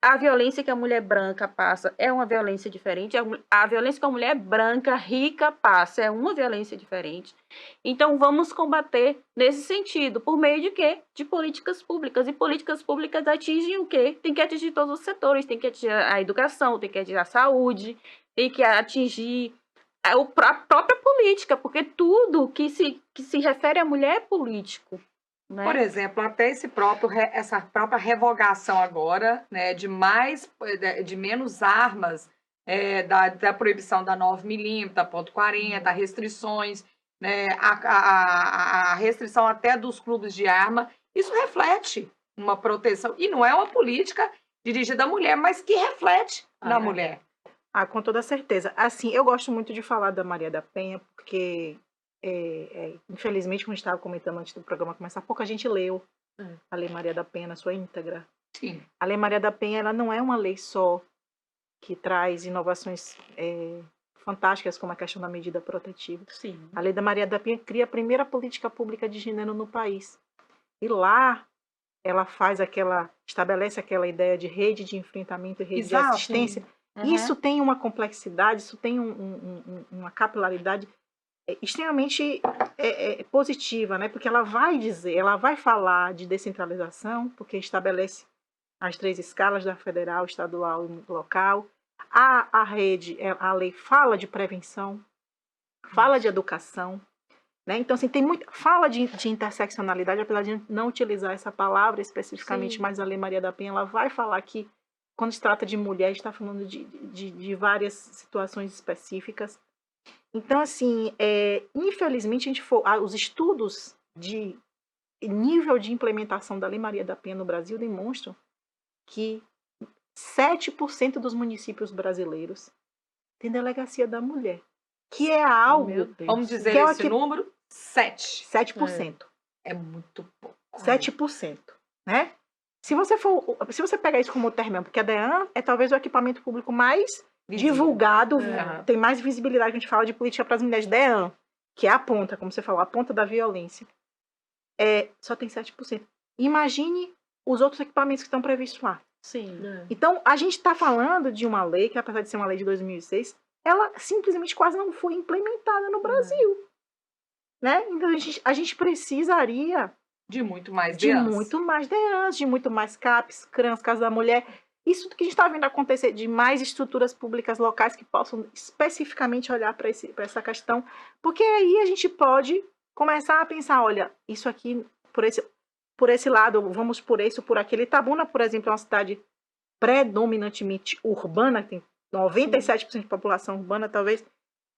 A violência que a mulher branca passa é uma violência diferente, a violência que a mulher branca rica passa é uma violência diferente. Então, vamos combater nesse sentido, por meio de quê? De políticas públicas. E políticas públicas atingem o quê? Tem que atingir todos os setores, tem que atingir a educação, tem que atingir a saúde, tem que atingir a própria política, porque tudo que se refere à mulher é político. Né? Por exemplo, até essa própria revogação agora, né, de menos armas, da proibição da 9mm, .40, restrições, né, a restrição até dos clubes de arma, isso reflete uma proteção. E não é uma política dirigida à mulher, mas que reflete na mulher. Com toda certeza. Assim, eu gosto muito de falar da Maria da Penha, porque... infelizmente, como a gente estava comentando antes do programa começar, pouca gente leu a Lei Maria da Penha na sua íntegra. Sim. A Lei Maria da Penha, ela não é uma lei só que traz inovações fantásticas, como a questão da medida protetiva. Sim. A Lei da Maria da Penha cria a primeira política pública de gênero no país. E lá, ela estabelece aquela ideia de rede de enfrentamento e rede de assistência. Isso tem uma complexidade, isso tem uma capilaridade extremamente positiva, né? Porque ela vai falar de descentralização, porque estabelece as 3 escalas da federal, estadual e local. A a lei fala de prevenção, fala de educação, né? Então, assim, tem muito. Fala de interseccionalidade, apesar de não utilizar essa palavra especificamente, Sim. mas a Lei Maria da Penha ela vai falar que, quando se trata de mulher, está falando de várias situações específicas. Então, assim, infelizmente, os estudos de nível de implementação da Lei Maria da Penha no Brasil demonstram que 7% dos municípios brasileiros têm delegacia da mulher, que é algo. Meu Deus. Vamos dizer Que é esse número? 7. 7%. É muito pouco. 7%, né? Se você pegar isso como termo, porque a DEAN é talvez o equipamento público mais divulgado, tem mais visibilidade, a gente fala de política para as mulheres. DEAN, que é a ponta, como você falou, a ponta da violência, só tem 7%. Imagine os outros equipamentos que estão previstos lá. Sim. Então, a gente está falando de uma lei que, apesar de ser uma lei de 2006, ela simplesmente quase não foi implementada no Brasil. Né? Então, a gente precisaria de muito mais de muito mais DEANs, de muito mais CAPs, CRANs, Casa da Mulher. Isso que a gente está vendo acontecer, de mais estruturas públicas locais que possam especificamente olhar para essa questão, porque aí a gente pode começar a pensar, olha, isso aqui, por esse lado, vamos por esse ou por aquele. Itabuna, por exemplo, é uma cidade predominantemente urbana, tem 97% de população urbana, talvez.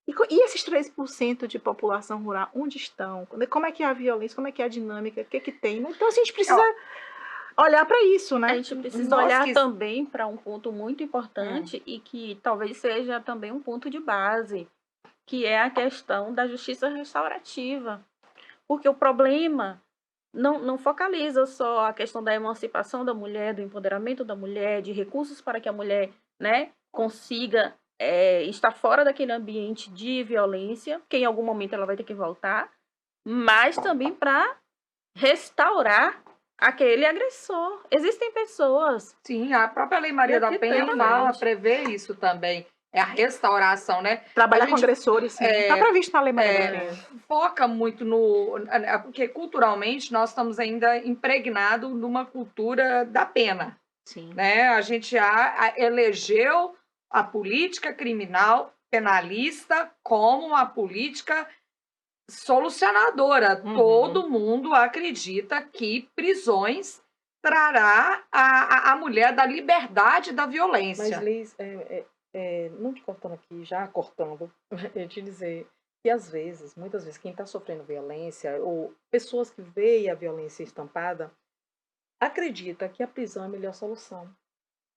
E esses 3% de população rural, onde estão? Como é que é a violência? Como é que é a dinâmica? O que é que tem? Então, assim, a gente precisa olhar para isso, né? A gente precisa olhar também para um ponto muito importante e que talvez seja também um ponto de base, que é a questão da justiça restaurativa. Porque o problema não focaliza só a questão da emancipação da mulher, do empoderamento da mulher, de recursos para que a mulher, né, consiga estar fora daquele ambiente de violência, que em algum momento ela vai ter que voltar, mas também para restaurar aquele agressor. Existem pessoas. Sim, a própria Lei Maria da Penha prevê isso também. É a restauração, né? Trabalhar com agressores, sim. Está previsto na Lei Maria da Penha. Foca muito porque culturalmente nós estamos ainda impregnados numa cultura da pena. Sim. Né? A gente elegeu a política criminal penalista como uma política solucionadora. Todo mundo acredita que prisões trará a mulher da liberdade da violência. Mas, Liz, não te cortando aqui, já cortando, eu te dizer que às vezes, muitas vezes, quem está sofrendo violência ou pessoas que veem a violência estampada, acredita que a prisão é a melhor solução.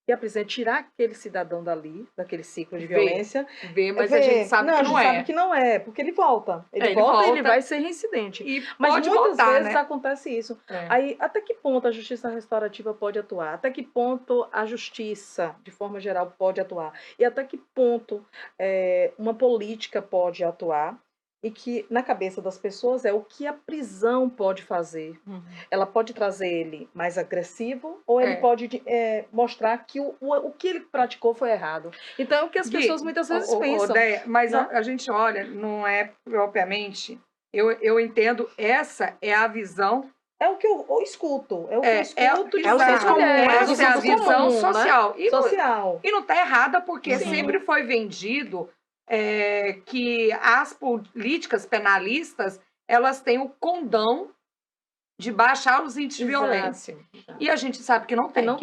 E a prisão é tirar aquele cidadão dali, daquele ciclo de violência. Mas a gente sabe que não é. A gente sabe que não é, porque ele volta. Ele volta e ele vai ser reincidente. Mas muitas vezes acontece isso. Aí, até que ponto a justiça restaurativa pode atuar? Até que ponto a justiça, de forma geral, pode atuar? E até que ponto uma política pode atuar? E que, na cabeça das pessoas, é o que a prisão pode fazer. Ela pode trazer ele mais agressivo ou ele pode mostrar que o que ele praticou foi errado. Então, é o que as pessoas muitas vezes pensam. Mas né? a gente olha, não é propriamente... Eu entendo, essa é a visão... É o que eu escuto. É o que eu escuto é a visão comum, social. Né? Social. E não está errada, porque sempre foi vendido... que as políticas penalistas elas têm o condão de baixar os índices de violência. E a gente sabe que não tem. Não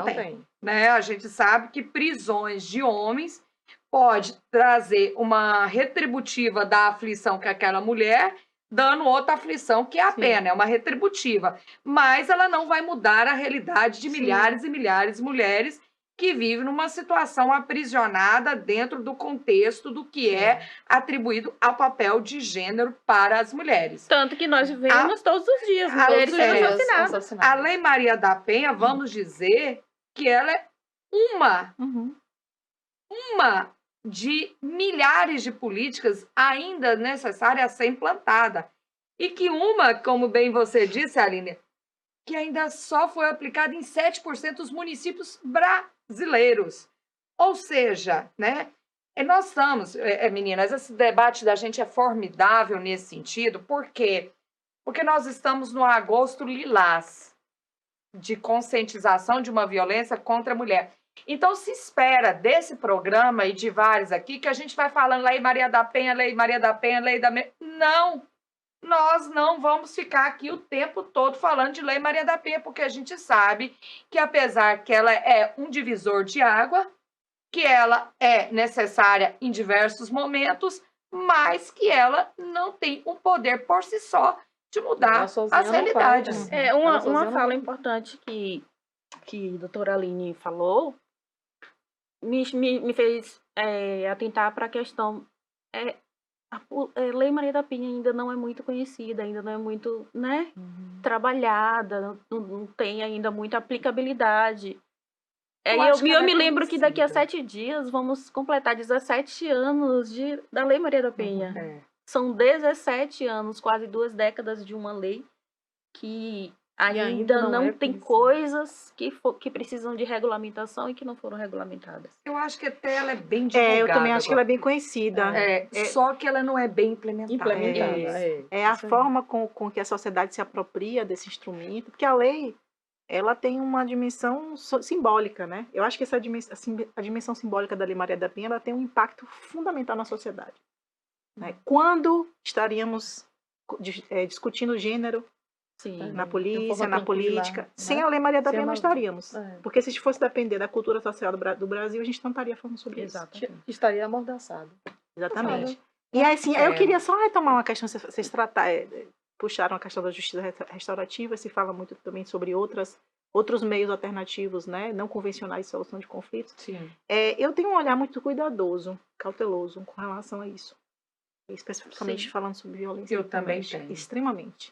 tem. Né? A gente sabe que prisões de homens pode trazer uma retributiva da aflição que aquela mulher, dando outra aflição que é a pena, é uma retributiva. Mas ela não vai mudar a realidade de milhares e milhares de mulheres que vive numa situação aprisionada dentro do contexto do que é atribuído ao papel de gênero para as mulheres. Tanto que nós vivemos todos os dias mulheres assassinadas. A Lei Maria da Penha, vamos dizer que ela é uma de milhares de políticas ainda necessárias a ser implantada. E que como bem você disse, Aline, que ainda só foi aplicada em 7% dos municípios brasileiros. Ou seja, né, Nós estamos, meninas, esse debate da gente é formidável nesse sentido, por quê? Porque nós estamos no agosto lilás de conscientização de uma violência contra a mulher. Então, se espera desse programa e de vários aqui que a gente vai falando Lei Maria da Penha, Lei Maria da Penha, Lei da... Não! Nós não vamos ficar aqui o tempo todo falando de Lei Maria da Penha, porque a gente sabe que, apesar que ela é um divisor de água, que ela é necessária em diversos momentos, mas que ela não tem um poder por si só de mudar as realidades. Uma fala importante que a doutora Aline falou me fez atentar para a questão. A Lei Maria da Penha ainda não é muito conhecida, ainda não é muito, né, trabalhada, não tem ainda muita aplicabilidade. Eu me lembro que daqui a 7 dias vamos completar 17 anos da Lei Maria da Penha. São 17 anos, quase 2 décadas de uma lei que ainda não tem coisas que precisam de regulamentação e que não foram regulamentadas. Eu acho que até ela é bem divulgada. Eu também acho que ela é bem conhecida. Só que ela não é bem implementada. A forma com que a sociedade se apropria desse instrumento, porque a lei, ela tem uma dimensão simbólica, né? Eu acho que a dimensão simbólica da Lei Maria da Penha, ela tem um impacto fundamental na sociedade. Né? Quando estaríamos discutindo gênero na polícia, na política, sem a Lei Maria da Penha não estaríamos. Porque se fosse depender da cultura social do Brasil, a gente não estaria falando sobre isso. Estaria amordaçado. Exatamente. E assim, eu queria só retomar uma questão, vocês puxaram a questão da justiça restaurativa, se fala muito também sobre outros meios alternativos, né, não convencionais de solução de conflitos. Sim. Eu tenho um olhar muito cuidadoso, cauteloso com relação a isso. Especificamente falando sobre violência. Eu também tenho. Extremamente.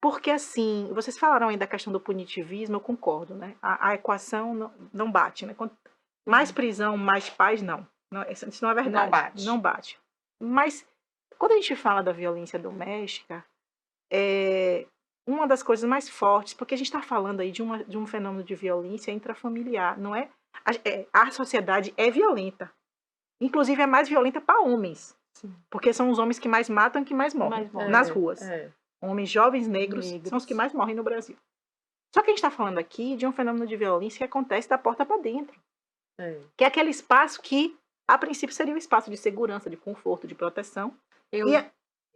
Porque, assim, vocês falaram aí da questão do punitivismo, eu concordo, né? A equação não bate, né? Mais prisão, mais paz, não. Isso não é verdade. Não bate. Mas, quando a gente fala da violência doméstica, uma das coisas mais fortes, porque a gente está falando aí de um fenômeno de violência intrafamiliar, não é? A sociedade é violenta. Inclusive, é mais violenta para homens. Sim. Porque são os homens que mais matam e que mais morrem nas ruas. Homens jovens negros são os que mais morrem no Brasil. Só que a gente está falando aqui de um fenômeno de violência que acontece da porta para dentro. Que é aquele espaço que, a princípio, seria um espaço de segurança, de conforto, de proteção. E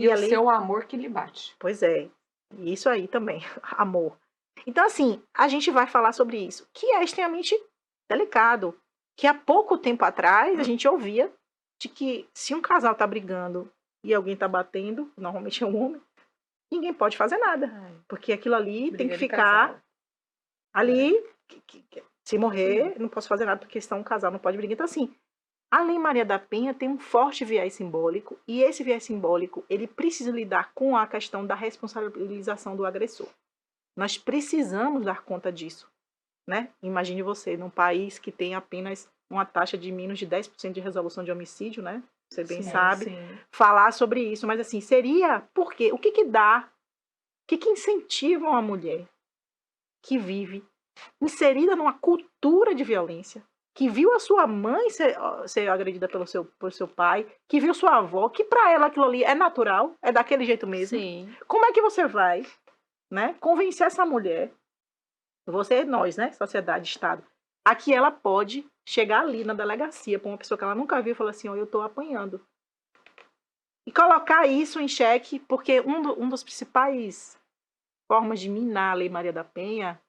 o seu amor que lhe bate. Pois é. E isso aí também, amor. Então, assim, a gente vai falar sobre isso, que é extremamente delicado. Que há pouco tempo atrás a gente ouvia de que se um casal tá brigando e alguém tá batendo, normalmente é um homem, ninguém pode fazer nada. Porque aquilo ali tem que ficar ali, se morrer, não posso fazer nada porque está um casal, não pode brigar. Então, assim, a Lei Maria da Penha tem um forte viés simbólico e esse viés simbólico, ele precisa lidar com a questão da responsabilização do agressor. Nós precisamos dar conta disso. Né? Imagine você, num país que tem apenas uma taxa de menos de 10% de resolução de homicídio, né? Você bem sabe, falar sobre isso. Mas assim, seria por quê? O que dá? O que incentiva uma mulher que vive inserida numa cultura de violência, que viu a sua mãe ser agredida pelo seu pai, que viu sua avó, que para ela aquilo ali é natural, é daquele jeito mesmo. Sim. Como é que você vai, né, convencer essa mulher, nós, né, sociedade, Estado, a que ela pode chegar ali na delegacia para uma pessoa que ela nunca viu e falar assim, eu estou apanhando. E colocar isso em xeque, porque um dos principais formas de minar a Lei Maria da Penha,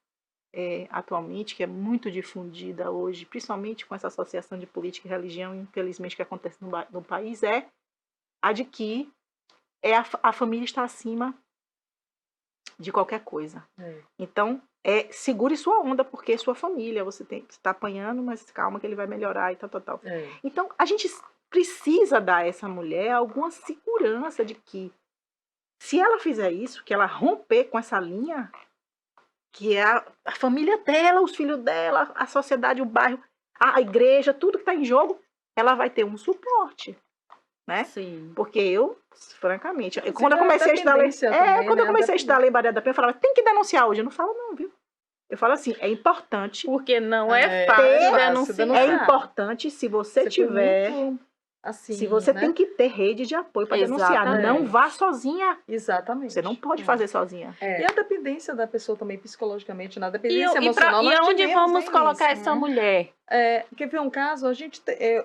atualmente, que é muito difundida hoje, principalmente com essa associação de política e religião, infelizmente, que acontece no país, é a de que a família está acima de qualquer coisa. Então, segure sua onda, porque é sua família, você está apanhando, mas calma que ele vai melhorar e tal. Então, a gente precisa dar a essa mulher alguma segurança de que, se ela fizer isso, que ela romper com essa linha, que é a família dela, os filhos dela, a sociedade, o bairro, a igreja, tudo que está em jogo, ela vai ter um suporte. Né? Sim. Porque eu, francamente, quando eu comecei a estudar a Lei Maria da Penha, eu falava, tem que denunciar hoje. Eu não falo não, viu? Eu falo assim, é importante, Porque não é É, fácil ter- denunciar. é importante se você foi tiver, muito, assim, se você né? tem que ter rede de apoio para denunciar. Não Exatamente. vá sozinha. Exatamente. Você não pode fazer sozinha. E a dependência da pessoa também psicologicamente, na E, dependência emocional, e nós aonde tivemos vamos aí colocar nisso. essa mulher? Quer ver um caso?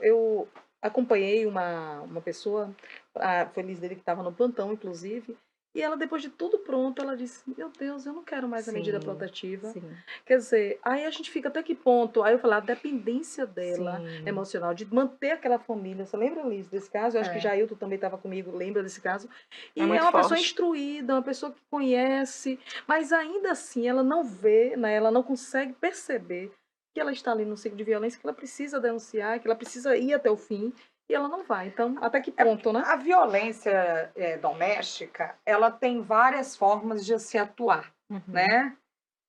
Eu acompanhei uma pessoa, a feliz dele que estava no plantão, inclusive, e ela, depois de tudo pronto, ela disse, meu Deus, eu não quero mais a medida Sim, protetiva. Sim. Quer dizer, aí a gente fica até que ponto? Aí eu falei, a dependência dela Sim. emocional, de manter aquela família. Você lembra, Liz, desse caso? Eu acho que Jailton também estava comigo, lembra desse caso? E É muito uma pessoa forte. instruída, uma pessoa que conhece, mas ainda assim ela não vê, né, ela não consegue perceber que ela está ali num ciclo de violência, que ela precisa denunciar, que ela precisa ir até o fim, e ela não vai. Então, até que ponto, né? A violência doméstica, ela tem várias formas de se atuar, né?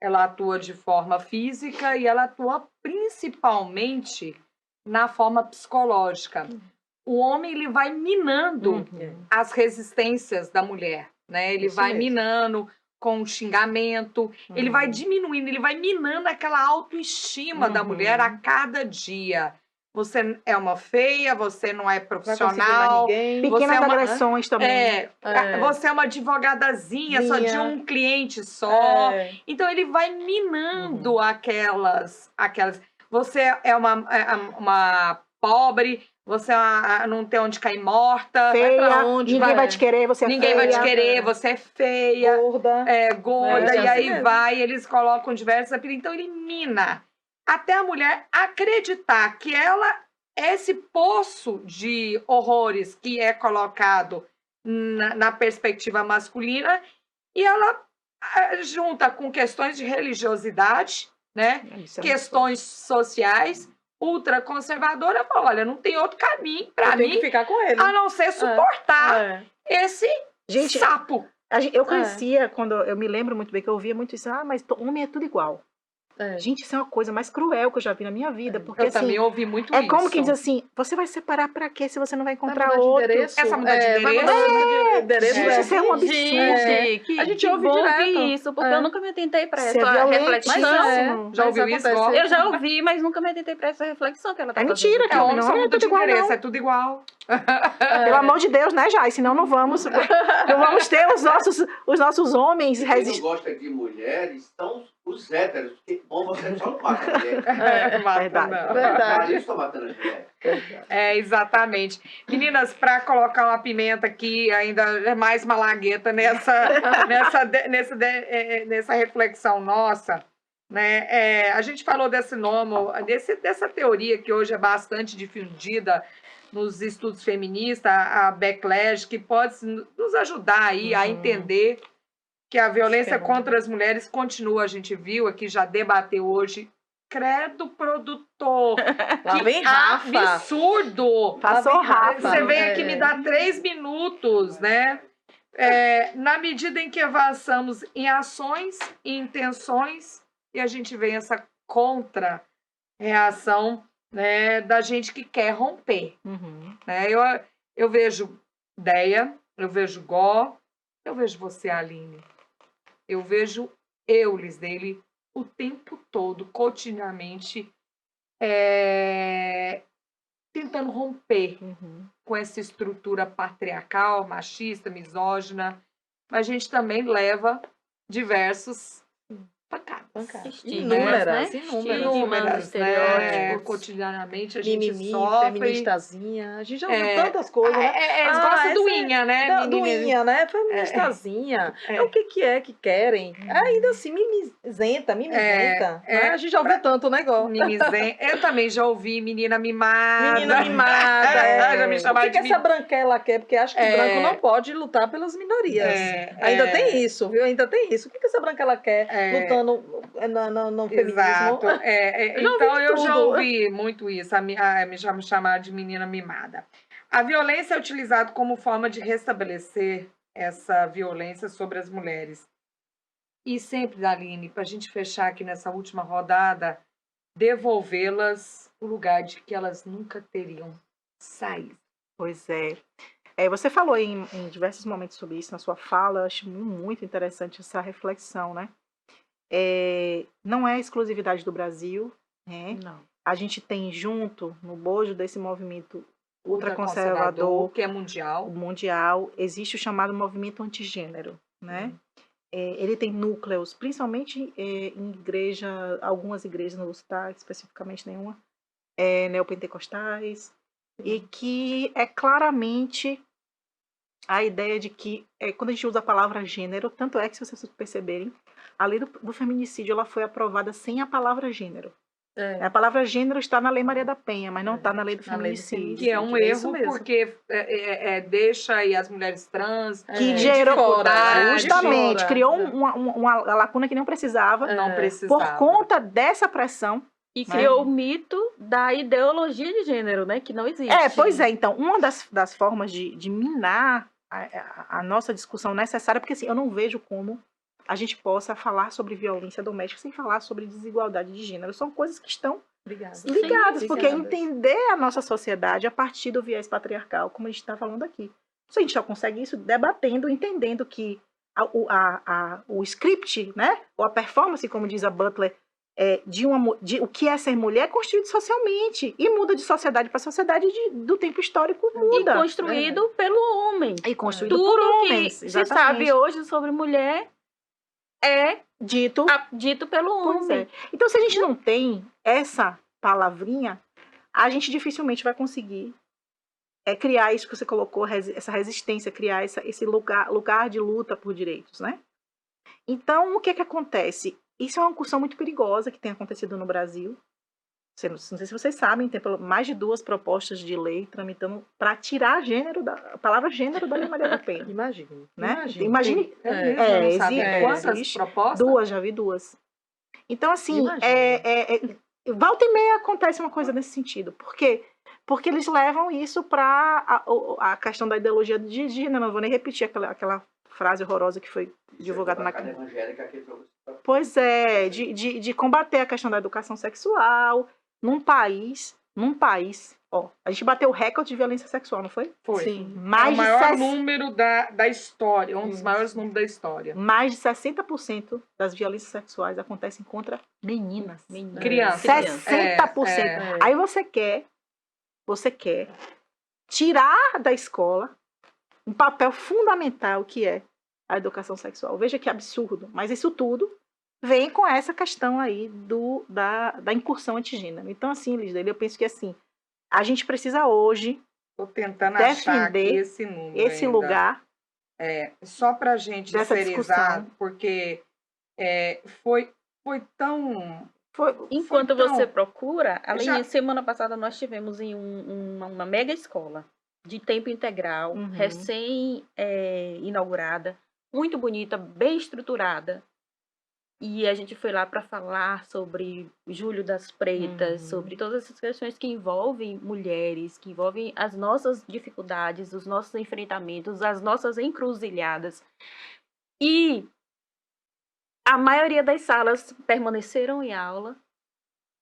Ela atua de forma física e ela atua principalmente na forma psicológica. O homem, ele vai minando as resistências da mulher, né? Ele Isso vai mesmo. minando com o xingamento, ele vai diminuindo, ele vai minando aquela autoestima da mulher a cada dia. Você é uma feia, você não é Não vai conseguir mais profissional, ninguém. Você Pequenas é uma- agressões também. você é uma advogadazinha só de Zinha. um cliente só. É, Então ele vai minando aquelas. Você é uma pobre, você não tem onde cair morta. Feia, pra onde, ninguém vai? vai te querer, você é Ninguém vai te feia. querer, você é feia, gorda. gorda, É, e assim aí mesmo. vai, eles colocam diversos apelidos. Então ele mina até a mulher acreditar que ela é esse poço de horrores que é colocado na perspectiva masculina, e ela junta com questões de religiosidade, né? Isso é muito Questões sociais, ultraconservadora, fala, olha, não tem outro caminho para Eu tenho que mim ficar com ele. a não ser suportar É. esse Gente, sapo. eu conhecia, quando eu me lembro muito bem que eu ouvia muito isso, mas homem é tudo igual. É. Gente, isso é uma coisa mais cruel que eu já vi na minha vida, porque Eu assim, também ouvi muito é isso. como quem diz assim, você vai separar pra quê se você não vai Vai encontrar mudar de outro? endereço? Essa mudança de vai endereço? mudar de endereço. Gente, isso é um absurdo. Gente, A gente que ouve bom direto. ouvir isso, porque eu nunca me atentei para Isso é essa reflexão. violentíssimo. Já ouviu isso, Gó? Eu já ouvi, mas nunca me atentei para essa reflexão que ela tá É mentira, fazendo. que Homem só não é muda tudo de igual, endereço, não. é tudo igual. Pelo amor de Deus, né, Jai? Senão não vamos ter os nossos homens Quem não resistentes. gosta de mulheres são os héteros, porque homossexual não mata mulher. Verdade. Os maridos estão matando as mulheres. Exatamente. Meninas, para colocar uma pimenta aqui, ainda é mais malagueta nessa reflexão nossa, né? A gente falou dessa teoria que hoje é bastante difundida nos estudos feministas, a backlash, que pode nos ajudar aí a entender que a violência contra as mulheres continua. A gente viu aqui, já debateu hoje. Credo, produtor! Lá Que vem Rafa. absurdo! Passou Rafa. Você vem aqui me dar 3 minutos, né? Na medida em que avançamos em ações e intenções, e a gente vê essa contra-reação, né, da gente que quer romper. Né? Eu vejo Deia, eu vejo Gó, eu vejo você, Aline. Eu vejo Eulis dele o tempo todo, cotidianamente, tentando romper com essa estrutura patriarcal, machista, misógina. Mas a gente também leva diversos pancadas. Inúmeras, né? Inúmeras, estereótipos. Cotidianamente a gente Mimimi, sofre. feministazinha. A gente já ouviu tantas coisas, né? Eles gostam do essa inha, né? Doinha, né? Feministazinha. O que é que querem? Ainda assim, mimizenta. Né? A gente já ouviu tanto negócio. Eu também já ouvi menina mimada. Menina mimada. Já me chamaram O que de essa branquela quer? Porque acho que branco não pode lutar pelas minorias. Ainda tem isso, viu? Ainda tem isso. O que essa branquela quer lutando no feminismo? Exato. Então eu já tudo. ouvi muito isso, me chamar de menina mimada. A violência é utilizada como forma de restabelecer essa violência sobre as mulheres. E sempre, Aline, para a gente fechar aqui nessa última rodada, devolvê-las o lugar de que elas nunca teriam saído. Pois é. Você falou em diversos momentos sobre isso na sua fala, eu acho muito interessante essa reflexão, né? não é exclusividade do Brasil, né? Não. A gente tem junto, no bojo desse movimento ultraconservador, que é mundial, existe o chamado movimento antigênero, né? Ele tem núcleos, principalmente em algumas igrejas, não vou citar especificamente nenhuma, neopentecostais, e que é claramente a ideia de que, quando a gente usa a palavra gênero, tanto é que, se vocês perceberem, a lei do feminicídio ela foi aprovada sem a palavra gênero. A palavra gênero está na Lei Maria da Penha, mas não está na lei do feminicídio. Que é um erro, porque deixa aí as mulheres trans... Que gerou, justamente, fora. criou uma lacuna que não precisava. Não precisava. Por conta dessa pressão. E criou o mito da ideologia de gênero, né? Que não existe. Pois é. Então, uma das formas de minar a nossa discussão necessária, porque assim, eu não vejo como a gente possa falar sobre violência doméstica sem falar sobre desigualdade de gênero. São coisas que estão ligadas, porque entender a nossa sociedade a partir do viés patriarcal, como a gente está falando aqui. A gente só consegue isso debatendo, entendendo que o script, né, ou a performance, como diz a Butler, de o que é ser mulher é construído socialmente e muda de sociedade para sociedade do tempo histórico, muda. E construído pelo homem. E construído Tudo por homens. que se sabe hoje sobre mulher é dito pelo homem. Então, se a gente não tem essa palavrinha, a gente dificilmente vai conseguir criar isso que você colocou, essa resistência, criar esse lugar de luta por direitos, né? Então, o que acontece? Isso é uma discussão muito perigosa que tem acontecido no Brasil. Não sei se vocês sabem, tem mais de 2 propostas de lei tramitando para tirar a palavra gênero da Lei Maria da Penha. Imagine. Né? Imagine. Existe propostas? 2, já vi 2. Então, assim, volta e meia acontece uma coisa nesse sentido. Por quê? Porque eles levam isso para a questão da ideologia de gênero. Não vou nem repetir aquela frase horrorosa que foi divulgada na evangélica. Pois é, de combater a questão da educação sexual num país, a gente bateu o recorde de violência sexual, não foi? Foi. Sim. O maior número da história, um dos maiores números da história. Mais de 60% das violências sexuais acontecem contra meninas. Crianças. 60%. Aí você quer tirar da escola um papel fundamental que é a educação sexual. Veja que absurdo. Mas isso tudo vem com essa questão aí da incursão antigênero. Então, assim, Lisda, eu penso que assim, a gente precisa hoje defender esse lugar. Só para a gente discussão, porque foi tão... Enquanto você procura, semana passada nós tivemos em uma mega escola de tempo integral, recém-inaugurada, muito bonita, bem estruturada. E a gente foi lá para falar sobre Julho das Pretas, sobre todas essas questões que envolvem mulheres, que envolvem as nossas dificuldades, os nossos enfrentamentos, as nossas encruzilhadas. E a maioria das salas permaneceram em aula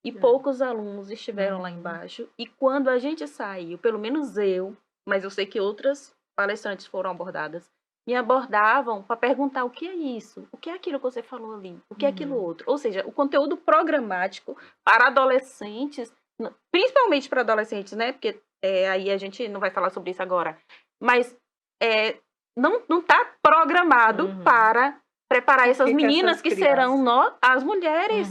e poucos alunos estiveram lá embaixo. E quando a gente saiu, pelo menos eu, mas eu sei que outras palestrantes foram abordadas, me abordavam para perguntar o que é isso, o que é aquilo que você falou ali, o que é aquilo outro. Ou seja, o conteúdo programático para adolescentes, principalmente para adolescentes, né? Porque aí a gente não vai falar sobre isso agora, mas não está programado para preparar essas meninas que serão as mulheres.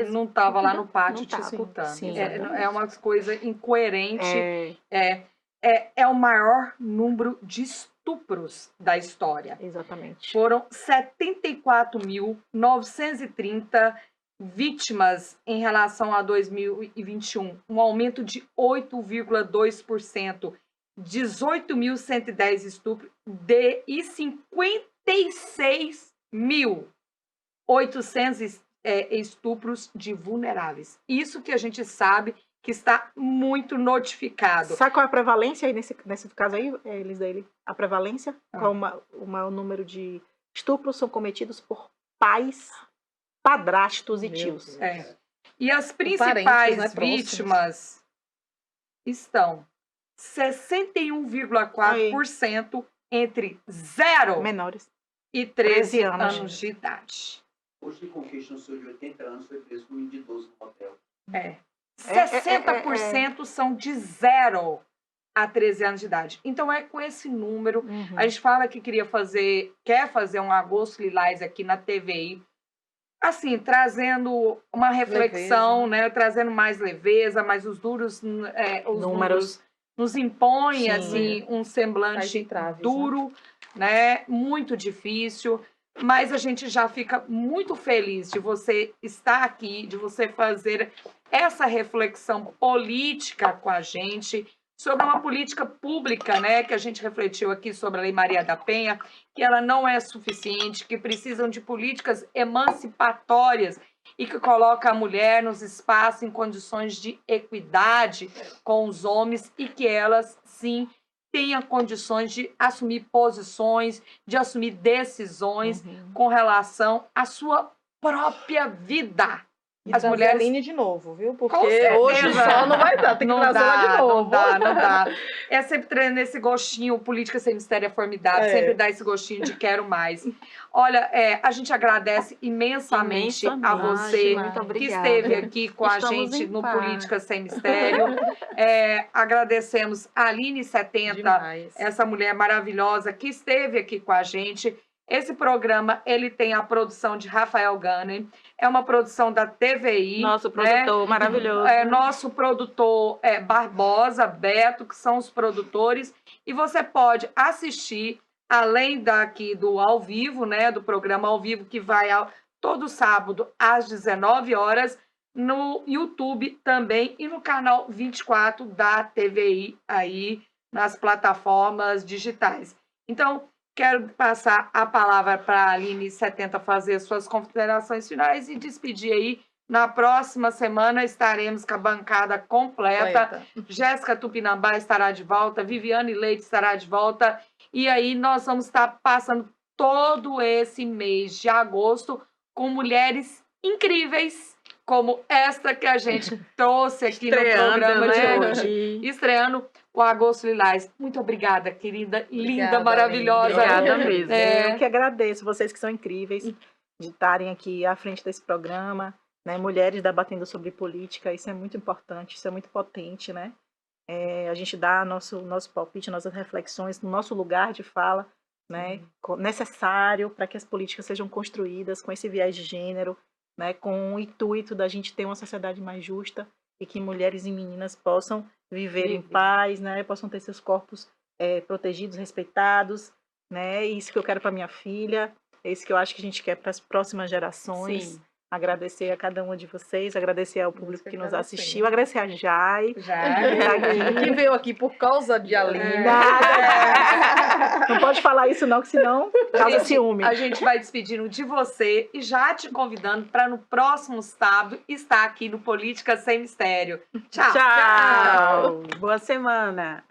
Não estava lá no pátio te tava. escutando. Sim, É uma coisa incoerente. É o maior número de estupros da história. Exatamente. Foram 74.930 vítimas em relação a 2021, um aumento de 8,2%, 18.110 estupros e 56.800 estupros de vulneráveis. Isso que a gente sabe que está muito notificado. Sabe qual é a prevalência aí nesse caso aí, Lisda? A prevalência? Qual o maior número de estupros são cometidos por pais, padrastos e tios? E as principais vítimas estão 61,4% entre 0 menores e 13 anos de idade. Hoje de Conquista, um senhor de 80 anos foi preso com um menino de 12 no hotel. 60% são de 0 a 13 anos de idade. Então é com esse número. A gente fala que quer fazer um Agosto Lilás aqui na TVI, assim, trazendo uma reflexão, né? Trazendo mais leveza, mas os números nos impõem, Sim. assim, um semblante traves, duro, né? Muito difícil. Mas a gente já fica muito feliz de você estar aqui, de você fazer essa reflexão política com a gente, sobre uma política pública, né, que a gente refletiu aqui sobre a Lei Maria da Penha, que ela não é suficiente, que precisam de políticas emancipatórias e que coloca a mulher nos espaços em condições de equidade com os homens e que elas, sim, tenham condições de assumir posições, de assumir decisões com relação à sua própria vida. E As trazer mulheres... a Aline de novo, viu? Com Porque certeza. hoje só não vai dar, tem que trazer ela de novo. Não dá. É sempre treinando esse gostinho, política sem mistério é formidável, sempre dá esse gostinho de quero mais. Olha, a gente agradece imensamente a você que esteve aqui com a gente no Política Sem Mistério. Agradecemos a Aline 70, Demais. essa mulher maravilhosa que esteve aqui com a gente. Esse programa, ele tem a produção de Rafael Gunner, é uma produção da TVI. Nosso produtor maravilhoso. Nosso produtor Barbosa, Beto, que são os produtores. E você pode assistir, além daqui do ao vivo, né, do programa ao vivo, que vai todo sábado às 19 horas, no YouTube também e no canal 24 da TVI, aí nas plataformas digitais. Então, quero passar a palavra para a Aline 70 fazer suas considerações finais e despedir aí. Na próxima semana estaremos com a bancada completa. Jéssica Tupinambá estará de volta, Viviane Leite estará de volta. E aí nós vamos estar passando todo esse mês de agosto com mulheres incríveis, como esta que a gente trouxe aqui no programa de hoje. Estreando o Agosto Lilás. Muito obrigada, querida, linda, maravilhosa. Obrigada mesmo. Eu que agradeço vocês que são incríveis de estarem aqui à frente desse programa, né? Mulheres debatendo sobre política, isso é muito importante, isso é muito potente, né? A gente dá nosso palpite, nossas reflexões, no nosso lugar de fala, né? Necessário para que as políticas sejam construídas com esse viés de gênero, né? Com o intuito da gente ter uma sociedade mais justa e que mulheres e meninas possam viver em paz, né? Possam ter seus corpos protegidos, respeitados, né? Isso que eu quero para minha filha, é isso que eu acho que a gente quer para as próximas gerações. Sim. Agradecer a cada uma de vocês, agradecer ao público que nos assistiu, agradecer a Jai. Que veio aqui por causa de Aline. Não pode falar isso não, que senão causa ciúme. A gente vai despedindo de você e já te convidando para no próximo sábado estar aqui no Política Sem Mistério. Tchau. Tchau. Boa semana.